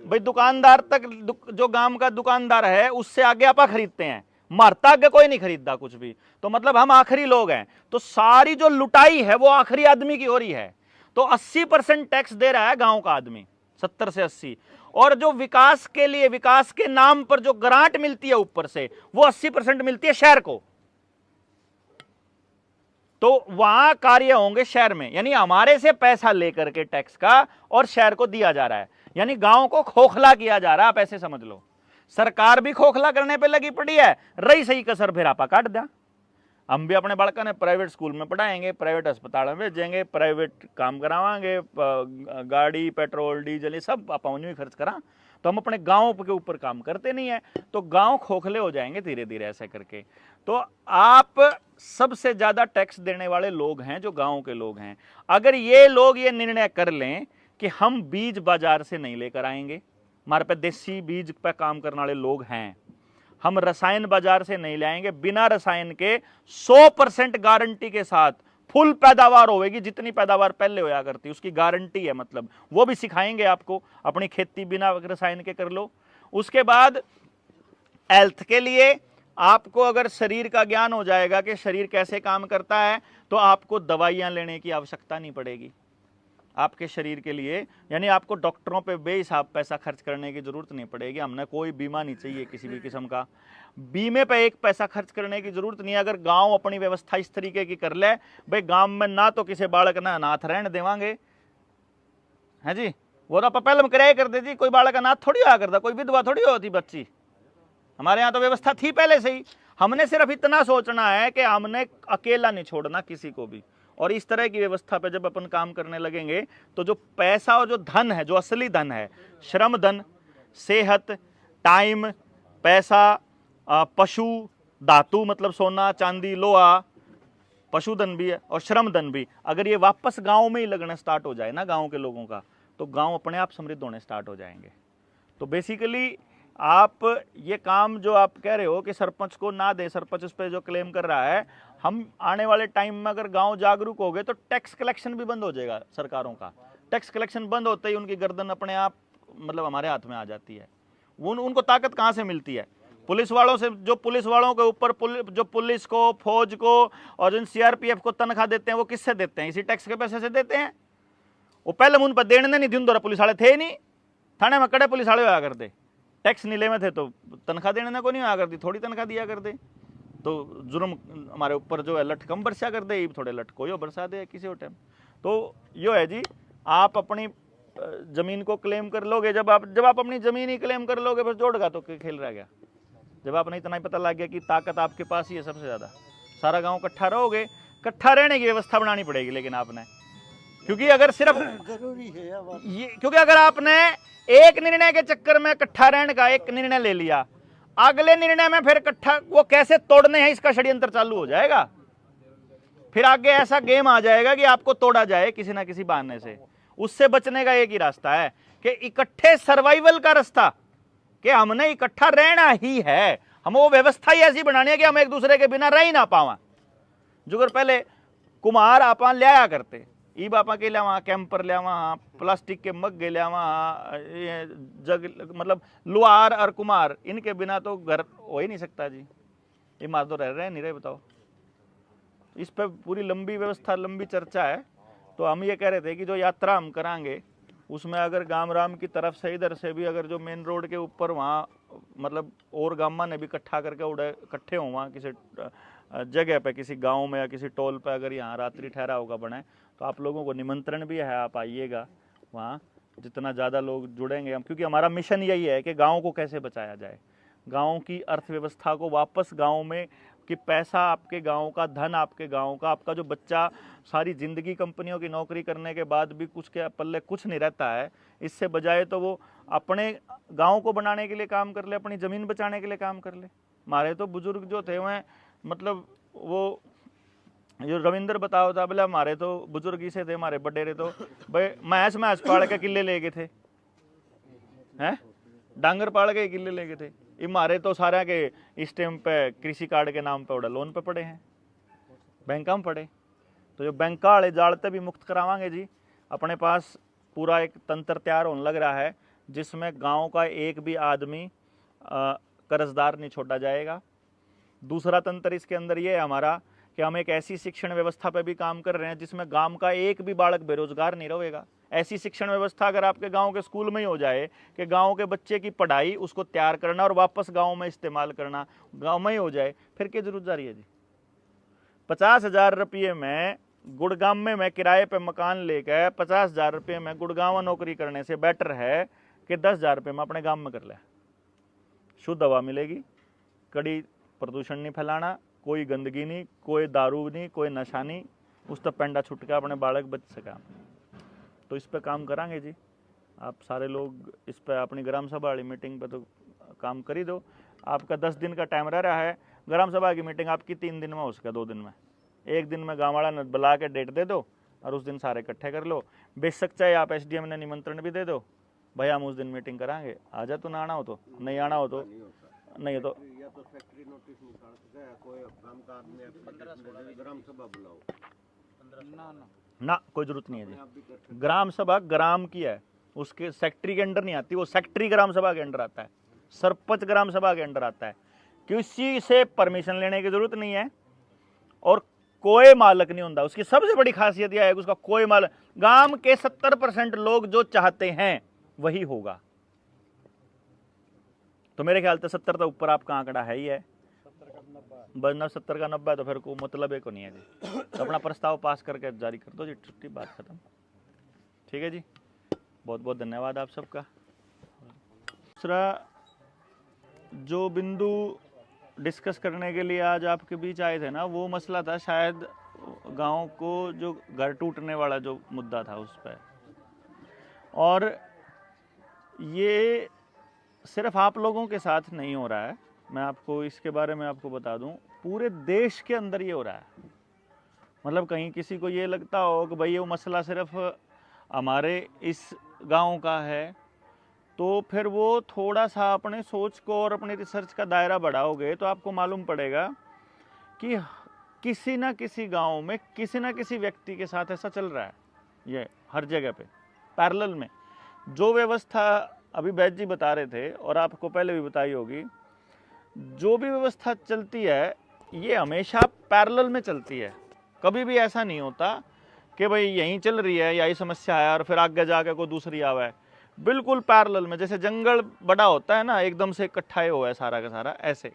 भाई। दुकानदार तक जो गांव का दुकानदार है उससे आगे आपा खरीदते हैं, मारता आगे कोई नहीं खरीदता कुछ भी। तो मतलब हम आखिरी लोग हैं, तो सारी जो लुटाई है वो आखिरी आदमी की हो रही है। तो 80% टैक्स दे रहा है गांव का आदमी, 70 से 80। और जो विकास के लिए, विकास के नाम पर जो ग्रांट मिलती है ऊपर से, वो 80% मिलती है शहर को। तो वहां कार्य होंगे शहर में, यानी हमारे से पैसा लेकर के टैक्स का और शहर को दिया जा रहा है, यानी गांव को खोखला किया जा रहा है। आप ऐसे समझ लो, सरकार भी खोखला करने पे लगी पड़ी है, रही सही कसर फिर आपा काट दिया। हम भी अपने बालका ने प्राइवेट स्कूल में पढ़ाएंगे, प्राइवेट अस्पताल में भेजेंगे, प्राइवेट काम करावाएंगे, गाड़ी पेट्रोल डीजल ये सब आप खर्च करा, तो हम अपने गांव के ऊपर काम करते नहीं है, तो गांव खोखले हो जाएंगे धीरे धीरे ऐसे करके। तो आप सबसे ज्यादा टैक्स देने वाले लोग हैं जो गांव के लोग हैं। अगर ये लोग ये निर्णय कर लें कि हम बीज बाजार से नहीं लेकर आएंगे, हमारे पे देसी बीज पे काम करने वाले लोग हैं, हम रसायन बाजार से नहीं लाएंगे, बिना रसायन के 100% गारंटी के साथ फुल पैदावार होगी, जितनी पैदावार पहले होया करती उसकी गारंटी है, मतलब वो भी सिखाएंगे आपको, अपनी खेती बिना रसायन के कर लो। उसके बाद हेल्थ के लिए आपको अगर शरीर का ज्ञान हो जाएगा कि शरीर कैसे काम करता है, तो आपको दवाइयां लेने की आवश्यकता नहीं पड़ेगी आपके शरीर के लिए, यानी आपको डॉक्टरों पे बेहिसाब पैसा खर्च करने की जरूरत नहीं पड़ेगी। हमने कोई बीमा नहीं चाहिए किसी भी किस्म का, बीमे पे एक पैसा खर्च करने की जरूरत नहीं है। अगर गांव अपनी व्यवस्था इस तरीके की कर ले, भाई गांव में ना तो किसी बालक ना अनाथ रहने देवांगे, है जी, वो तो पहले हम कराया करते जी, कोई बालक अनाथ थोड़ी हुआ करता, कोई विधवा थोड़ी होती बच्ची, हमारे यहाँ तो व्यवस्था थी पहले से ही। हमने सिर्फ इतना सोचना है कि हमने अकेला नहीं छोड़ना किसी को भी, और इस तरह की व्यवस्था पे जब अपन काम करने लगेंगे तो जो पैसा और जो धन है, जो असली धन है, श्रम धन, सेहत, टाइम, पैसा, पशु, धातु मतलब सोना चांदी लोहा, पशुधन भी है और श्रम धन भी, अगर ये वापस गांव में ही लगना स्टार्ट हो जाए ना गांव के लोगों का, तो गांव अपने आप समृद्ध होने स्टार्ट हो जाएंगे। तो बेसिकली आप ये काम जो आप कह रहे हो कि सरपंच को ना दे, सरपंच उस पर जो क्लेम कर रहा है, हम आने वाले टाइम में अगर गांव जागरूक हो गए तो टैक्स कलेक्शन भी बंद हो जाएगा सरकारों का। टैक्स कलेक्शन बंद होते ही उनकी गर्दन अपने आप मतलब हमारे हाथ में आ जाती है। उनको ताकत कहाँ से मिलती है? पुलिस वालों से। जो पुलिस वालों के ऊपर जो पुलिस को, फौज को और जिन सीआरपीएफ को तनख्वाह देते हैं वो किससे देते हैं? इसी टैक्स के पैसे से देते हैं। वो पहले उन पर देने नहीं दिन, पुलिस वाले थे ही नहीं, थाने में कड़े पुलिस वाले आया करते, टैक्स नीले में थे तो तनख्वाह देने को नहीं आया करती, थोड़ी तनख्वाह दिया करते, तो जुर्म हमारे ऊपर जो है लट कम बरसा कर दे, थोड़े लट कोई बरसा दे किसी और टाइम। तो यो है जी, आप अपनी जमीन को क्लेम कर लोगे, जब आप अपनी जमीन ही क्लेम कर लोगे बस जोड़गा तो खेल रह गया। जब आपने इतना ही पता लग गया कि ताकत आपके पास ही है सबसे ज्यादा, सारा गांव इकट्ठा रहोगे, इकट्ठा रहने की व्यवस्था बनानी पड़ेगी लेकिन आपने, क्योंकि अगर सिर्फ जरूरी है ये, क्योंकि अगर आपने एक निर्णय के चक्कर में इकट्ठा रहने का एक निर्णय ले लिया, अगले निर्णय में फिर इकट्ठा वो कैसे तोड़ने हैं इसका षड्यंत्र चालू हो जाएगा। फिर आगे ऐसा गेम आ जाएगा कि आपको तोड़ा जाए किसी ना किसी बहाने से। उससे बचने का एक ही रास्ता है कि इकट्ठे सर्वाइवल का रास्ता, कि हमने इकट्ठा रहना ही है, हम वो व्यवस्था ही ऐसी बनानी है कि हम एक दूसरे के बिना रह ही ना पावा। जुगर पहले कुम्हार आपा लिया करते, ई बापा के लिया कैंपर लिया, प्लास्टिक के मग के लिया, जग, मतलब लुहार और कुम्हार, इनके बिना तो घर हो ही नहीं सकता जी। ये मार तो रह रहे हैं नहीं रहे, बताओ। इस पर पूरी लंबी व्यवस्था, लंबी चर्चा है। तो हम ये कह रहे थे कि जो यात्रा हम करांगे उसमें अगर गाम राम की तरफ से इधर से भी अगर जो मेन रोड के ऊपर वहाँ मतलब और गामा ने भी इकट्ठा करके उड़े इकट्ठे हों वहाँ किसी जगह पे, किसी गांव में या किसी टोल पे अगर यहाँ रात्रि ठहरा होगा बने, तो आप लोगों को निमंत्रण भी है, आप आइएगा वहाँ। जितना ज़्यादा लोग जुड़ेंगे हम, क्योंकि हमारा मिशन यही है कि गाँव को कैसे बचाया जाए, गाँव की अर्थव्यवस्था को वापस गाँव में, कि पैसा आपके गांव का, धन आपके गांव का, आपका जो बच्चा सारी ज़िंदगी कंपनियों की नौकरी करने के बाद भी कुछ के पल्ले कुछ नहीं रहता है, इससे बजाय तो वो अपने गांव को बनाने के लिए काम कर ले, अपनी ज़मीन बचाने के लिए काम कर ले। हमारे तो बुजुर्ग जो थे वह मतलब वो जो रविंद्र बताओ था, बोले हमारे तो बुजुर्ग ही से थे, हमारे बडेरे तो भाई मैच पाड़ के किले ले गए थे, हैं डांगर पाड़ के किले ले गए थे। हमारे तो सारे के इस टाइम पे कृषि कार्ड के नाम पे लोन पे पड़े हैं, बैंक में पड़े। तो जो बैंक वाले जालते भी मुक्त करावांगे जी। अपने पास पूरा एक तंत्र तैयार होने लग रहा है जिसमें गांव का एक भी आदमी कर्जदार नहीं छोड़ा जाएगा। दूसरा तंत्र इसके अंदर ये है हमारा कि हम एक ऐसी शिक्षण व्यवस्था पे भी काम कर रहे हैं जिसमें गांव का एक भी बालक बेरोजगार नहीं रहेगा। ऐसी शिक्षण व्यवस्था अगर आपके गांव के स्कूल में ही हो जाए कि गांव के बच्चे की पढ़ाई उसको तैयार करना और वापस गांव में इस्तेमाल करना गांव में ही हो जाए, फिर क्या जरूरत जा रही है जी। 50,000 रुपये में गुड़गांव में मैं किराए पे मकान लेकर 50,000 रुपये में गुड़गांव नौकरी करने से बेटर है कि 10,000 रुपये में अपने गांव में कर ले। शुद्ध हवा मिलेगी, कड़ी प्रदूषण नहीं फैलाना, कोई गंदगी नहीं, कोई दारू नहीं, कोई नशा नहीं, उस तक पेंडा छुट के अपने बालक बच सका। तो इस पे काम करांगे जी। आप सारे लोग इस पे अपनी ग्राम सभा वाली मीटिंग पे तो काम कर ही दो। आपका 10 दिन का टाइम रह रहा है, ग्राम सभा की मीटिंग आपकी 3 दिन में हो सके, 2 दिन में, 1 दिन में गाँव वाला बुला के डेट दे दो और उस दिन सारे इकट्ठे कर लो। बेशक चाहे आप SDM ने निमंत्रण भी दे दो, भाई हम उस दिन मीटिंग कराएंगे, आ जा, तो ना आना हो तो, नहीं आना हो तो नहीं, तो या तो फैक्ट्री नोटिस निकाल सके या कोई काम का आदमी ग्राम सभा बुलाओ। ना कोई जरूरत नहीं है जी। ग्राम सभा ग्राम की है, उसके सेक्रेटरी के अंडर नहीं आती, वो सेक्रेटरी ग्राम सभा के अंडर आता है, सरपंच ग्राम सभा के अंडर आता है। किसी से परमिशन लेने की जरूरत नहीं है और कोई मालक नहीं होता। उसकी सबसे बड़ी खासियत यह है कि उसका कोई मालक, गांव के 70% लोग जो चाहते हैं वही होगा। तो मेरे ख्याल से 70 तो ऊपर आपका आंकड़ा है ही है, बस 70 का 90 तो फिर को मतलब है को नहीं है जी। तो अपना प्रस्ताव पास करके जारी कर दो जी, छुट्टी, बात खत्म। ठीक है जी, बहुत बहुत धन्यवाद आप सबका। दूसरा जो बिंदु डिस्कस करने के लिए आज आपके बीच आए थे ना, वो मसला था शायद गांव को जो घर टूटने वाला जो मुद्दा था उस पर। और ये सिर्फ आप लोगों के साथ नहीं हो रहा है, मैं आपको इसके बारे में आपको बता दूं, पूरे देश के अंदर ये हो रहा है। मतलब कहीं किसी को ये लगता हो कि भाई ये मसला सिर्फ हमारे इस गांव का है, तो फिर वो थोड़ा सा अपने सोच को और अपनी रिसर्च का दायरा बढ़ाओगे तो आपको मालूम पड़ेगा कि किसी ना किसी गांव में किसी ना किसी व्यक्ति के साथ ऐसा चल रहा है। ये हर जगह पे पैरेलल में जो व्यवस्था अभी बैद जी बता रहे थे और आपको पहले भी बताई होगी, जो भी व्यवस्था चलती है ये हमेशा पैरेलल में चलती है। कभी भी ऐसा नहीं होता कि भाई यहीं चल रही है, यही समस्या है और फिर आगे जाके कोई दूसरी आवा है। बिल्कुल पैरेलल में, जैसे जंगल बड़ा होता है ना, एकदम से इकट्ठा हुआ है सारा का सारा, ऐसे।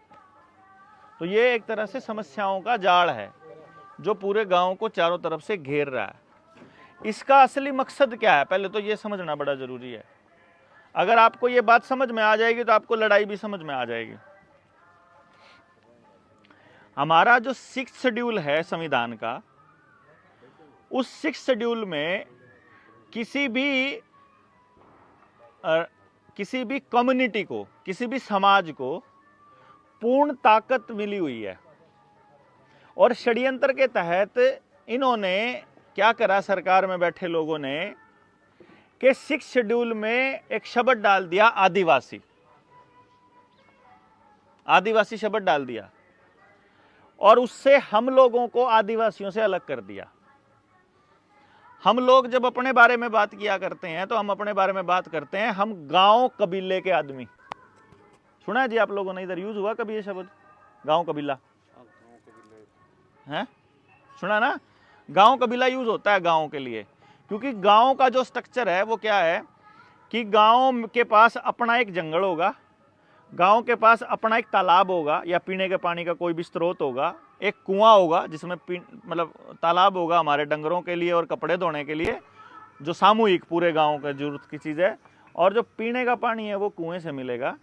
तो ये एक तरह से समस्याओं का जाल है जो पूरे गांव को चारों तरफ से घेर रहा है। इसका असली मकसद क्या है, पहले तो ये समझना बड़ा जरूरी है। अगर आपको ये बात समझ में आ जाएगी तो आपको लड़ाई भी समझ में आ जाएगी। हमारा जो 6th शेड्यूल है संविधान का, उस 6th शेड्यूल में किसी भी कम्युनिटी को, किसी भी समाज को पूर्ण ताकत मिली हुई है। और षड्यंत्र के तहत इन्होंने क्या करा, सरकार में बैठे लोगों ने, कि 6 शेड्यूल में एक शब्द डाल दिया, आदिवासी। आदिवासी शब्द डाल दिया और उससे हम लोगों को आदिवासियों से अलग कर दिया। हम लोग जब अपने बारे में बात किया करते हैं तो हम अपने बारे में बात करते हैं हम गांव कबीले के आदमी। सुना है जी आप लोगों ने, इधर यूज हुआ कभी ये शब्द गांव कबीला? है सुना ना? गांव कबीला यूज होता है गांव के लिए, क्योंकि गांव का जो स्ट्रक्चर है वो क्या है कि गांव के पास अपना एक जंगल होगा, गांव के पास अपना एक तालाब होगा या पीने के पानी का कोई भी स्रोत होगा, एक कुआं होगा जिसमें मतलब तालाब होगा हमारे डंगरों के लिए और कपड़े धोने के लिए, जो सामूहिक पूरे गांव का जरूरत की चीज़ है, और जो पीने का पानी है वो कुएं से मिलेगा।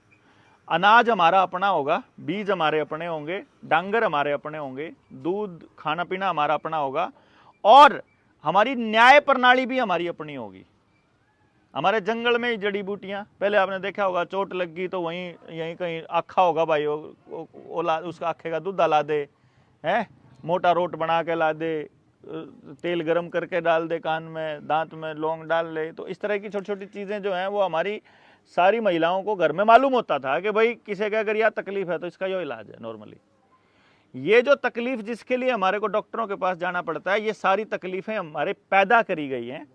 अनाज हमारा अपना होगा, बीज हमारे अपने होंगे, डांगर हमारे अपने होंगे, दूध खाना पीना हमारा अपना होगा, और हमारी न्याय प्रणाली भी हमारी अपनी होगी। हमारे जंगल में जड़ी बूटियां, पहले आपने देखा होगा चोट लग गई तो वहीं यहीं कहीं आखा होगा भाई, उसका आखे का दूध ला दे, है मोटा रोट बना के ला दे, तेल गरम करके डाल दे कान में, दांत में लौंग डाल ले। तो इस तरह की छोटी छोटी चीज़ें जो हैं वो हमारी सारी महिलाओं को घर में मालूम होता था कि भाई किसी का अगर यह तकलीफ है तो इसका यो इलाज है। नॉर्मली ये जो तकलीफ जिसके लिए हमारे को डॉक्टरों के पास जाना पड़ता है, ये सारी तकलीफें हमारे पैदा करी गई हैं।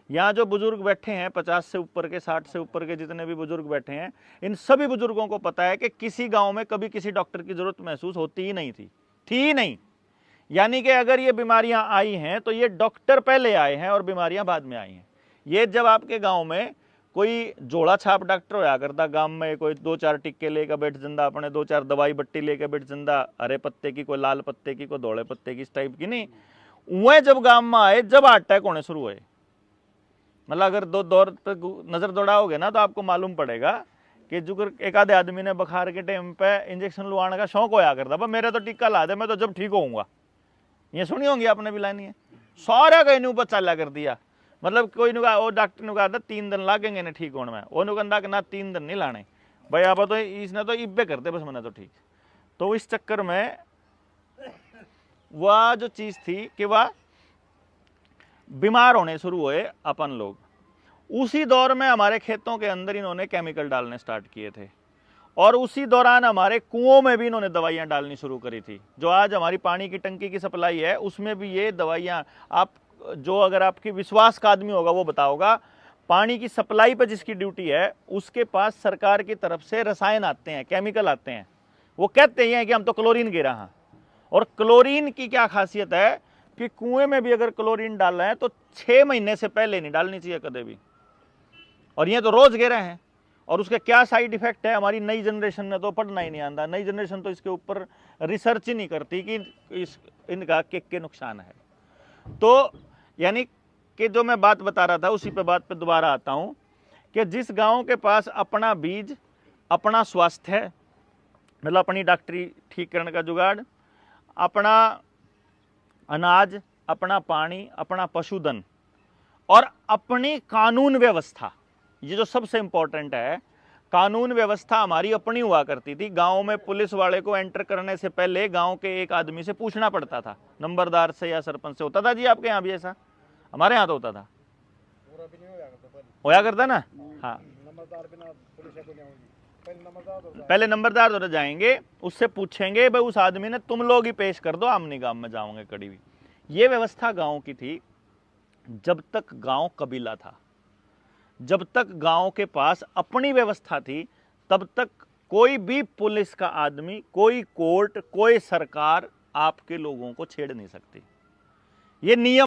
यहाँ जो बुजुर्ग बैठे हैं 50 से ऊपर के, 60 से ऊपर के जितने भी बुजुर्ग बैठे हैं, इन सभी बुजुर्गों को पता है कि किसी गांव में कभी किसी डॉक्टर की जरूरत महसूस होती ही नहीं थी ही नहीं। यानी कि अगर ये बीमारियां आई हैं तो ये डॉक्टर पहले आए हैं और बीमारियां बाद में आई हैं। ये जब आपके गांव में कोई जोड़ा छाप डॉक्टर होया करता, गांव में कोई 2-4 टिक्के लेकर बैठ जंदा, अपने 2-4 दवाई बट्टी लेकर बैठ जंदा, हरे पत्ते की, कोई लाल पत्ते की, कोई धोले पत्ते की, इस टाइप की नहीं। वह जब गांव में आए, जब हार्ट अटैक होने शुरू हुए, मतलब अगर 2 दौर पे नजर दौड़ाओगे ना तो आपको मालूम पड़ेगा कि जो एक आधे आदमी ने बुखार के टाइम पे इंजेक्शन लुआने का शौक होया करता, भाई मेरे तो टीका ला दे, मैं तो जब ठीक होऊंगा। ये सुनी होंगी आपने भी लानी है, सारा कहीं ऊपर चाला कर दिया। मतलब कोई नु वो डॉक्टर ने कहा था 3 दिन लागेंगे ने ठीक होने में, वो कहता कि ना 3 दिन नहीं लाने भाई, आप तो इसने तो इब्बे करते बस मैंने तो ठीक। तो इस चक्कर में वह जो चीज़ थी कि वह बीमार होने शुरू हुए अपन लोग। उसी दौर में हमारे खेतों के अंदर इन्होंने केमिकल डालने स्टार्ट किए थे, और उसी दौरान हमारे कुओं में भी इन्होंने दवाइयां डालनी शुरू करी थी। जो आज हमारी पानी की टंकी की सप्लाई है उसमें भी ये दवाइयां, आप जो अगर आपकी विश्वास का आदमी होगा वो बताओगा, पानी की सप्लाई पर जिसकी ड्यूटी है उसके पास सरकार की तरफ से रसायन आते हैं, केमिकल आते हैं। वो कहते हैं कि हम तो क्लोरीन गिरा हैं, और क्लोरीन की क्या खासियत है कि कुएं में भी अगर क्लोरीन डाल रहे हैं तो 6 महीने से पहले नहीं डालनी चाहिए कभी भी, और ये तो रोज गिरे हैं। और उसके क्या साइड इफेक्ट है हमारी नई जनरेशन ने तो पढ़ना ही नहीं आता, नई जनरेशन तो इसके ऊपर रिसर्च ही नहीं करती कि इनका के नुकसान है। तो यानी कि जो मैं बात बता रहा था उसी पे बात पे दोबारा आता हूं कि जिस गांव के पास अपना बीज, अपना स्वास्थ्य है, मतलब अपनी डॉक्टरी ठीक करने का जुगाड़, अपना अनाज, अपना पानी, अपना पशुधन और अपनी कानून व्यवस्था, ये जो सबसे इंपॉर्टेंट है, कानून व्यवस्था हमारी अपनी हुआ करती थी। गांव में पुलिस वाले को एंटर करने से पहले गांव के एक आदमी से पूछना पड़ता था, नंबरदार से या सरपंच से। होता था जी आपके यहाँ भी ऐसा? हमारे यहाँ तो होता था, होया करता ना। हाँ, पहले नंबरदार तो जाएंगे, उससे पूछेंगे भाई उस आदमी ने तुम लोग ही पेश कर दो, आमनी गांव में जाओगे कड़ी भी। ये व्यवस्था गांव की थी जब तक गांव कबीला था, जब तक गांव के पास अपनी व्यवस्था थी, तब तक कोई भी पुलिस का आदमी, कोई कोर्ट, कोई सरकार आपके लोगों को छेड़ नहीं सकती। ये नियम